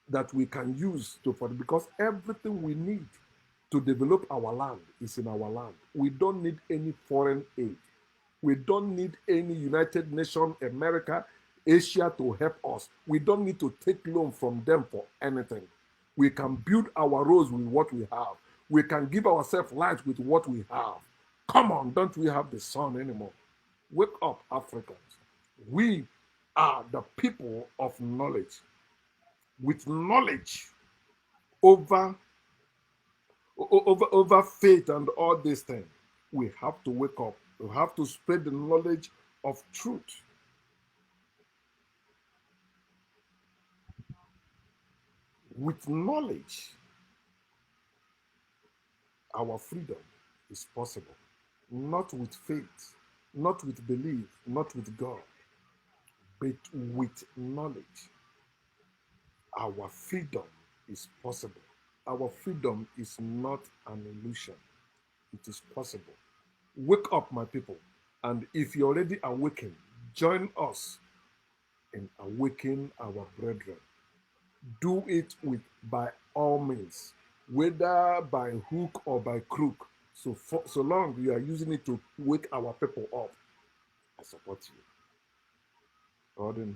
that we can use because everything we need to develop our land is in our land. We don't need any foreign aid. We don't need any United Nations, America, Asia to help us. We don't need to take loan from them for anything. We can build our roads with what we have. We can give ourselves light with what we have. Come on, don't we have the sun anymore? Wake up, Africans. We are the people of knowledge. With knowledge, over over faith and all these things. We have to wake up. We have to spread the knowledge of truth. With knowledge, our freedom is possible. Not with faith, not with belief, not with God, but with knowledge. Our freedom is possible. Our freedom is not an illusion. It is possible. Wake up, my people. And if you're already awakened, join us in awakening our brethren. Do it with by all means, whether by hook or by crook. So long you are using it to wake our people up, I support you. Gordon.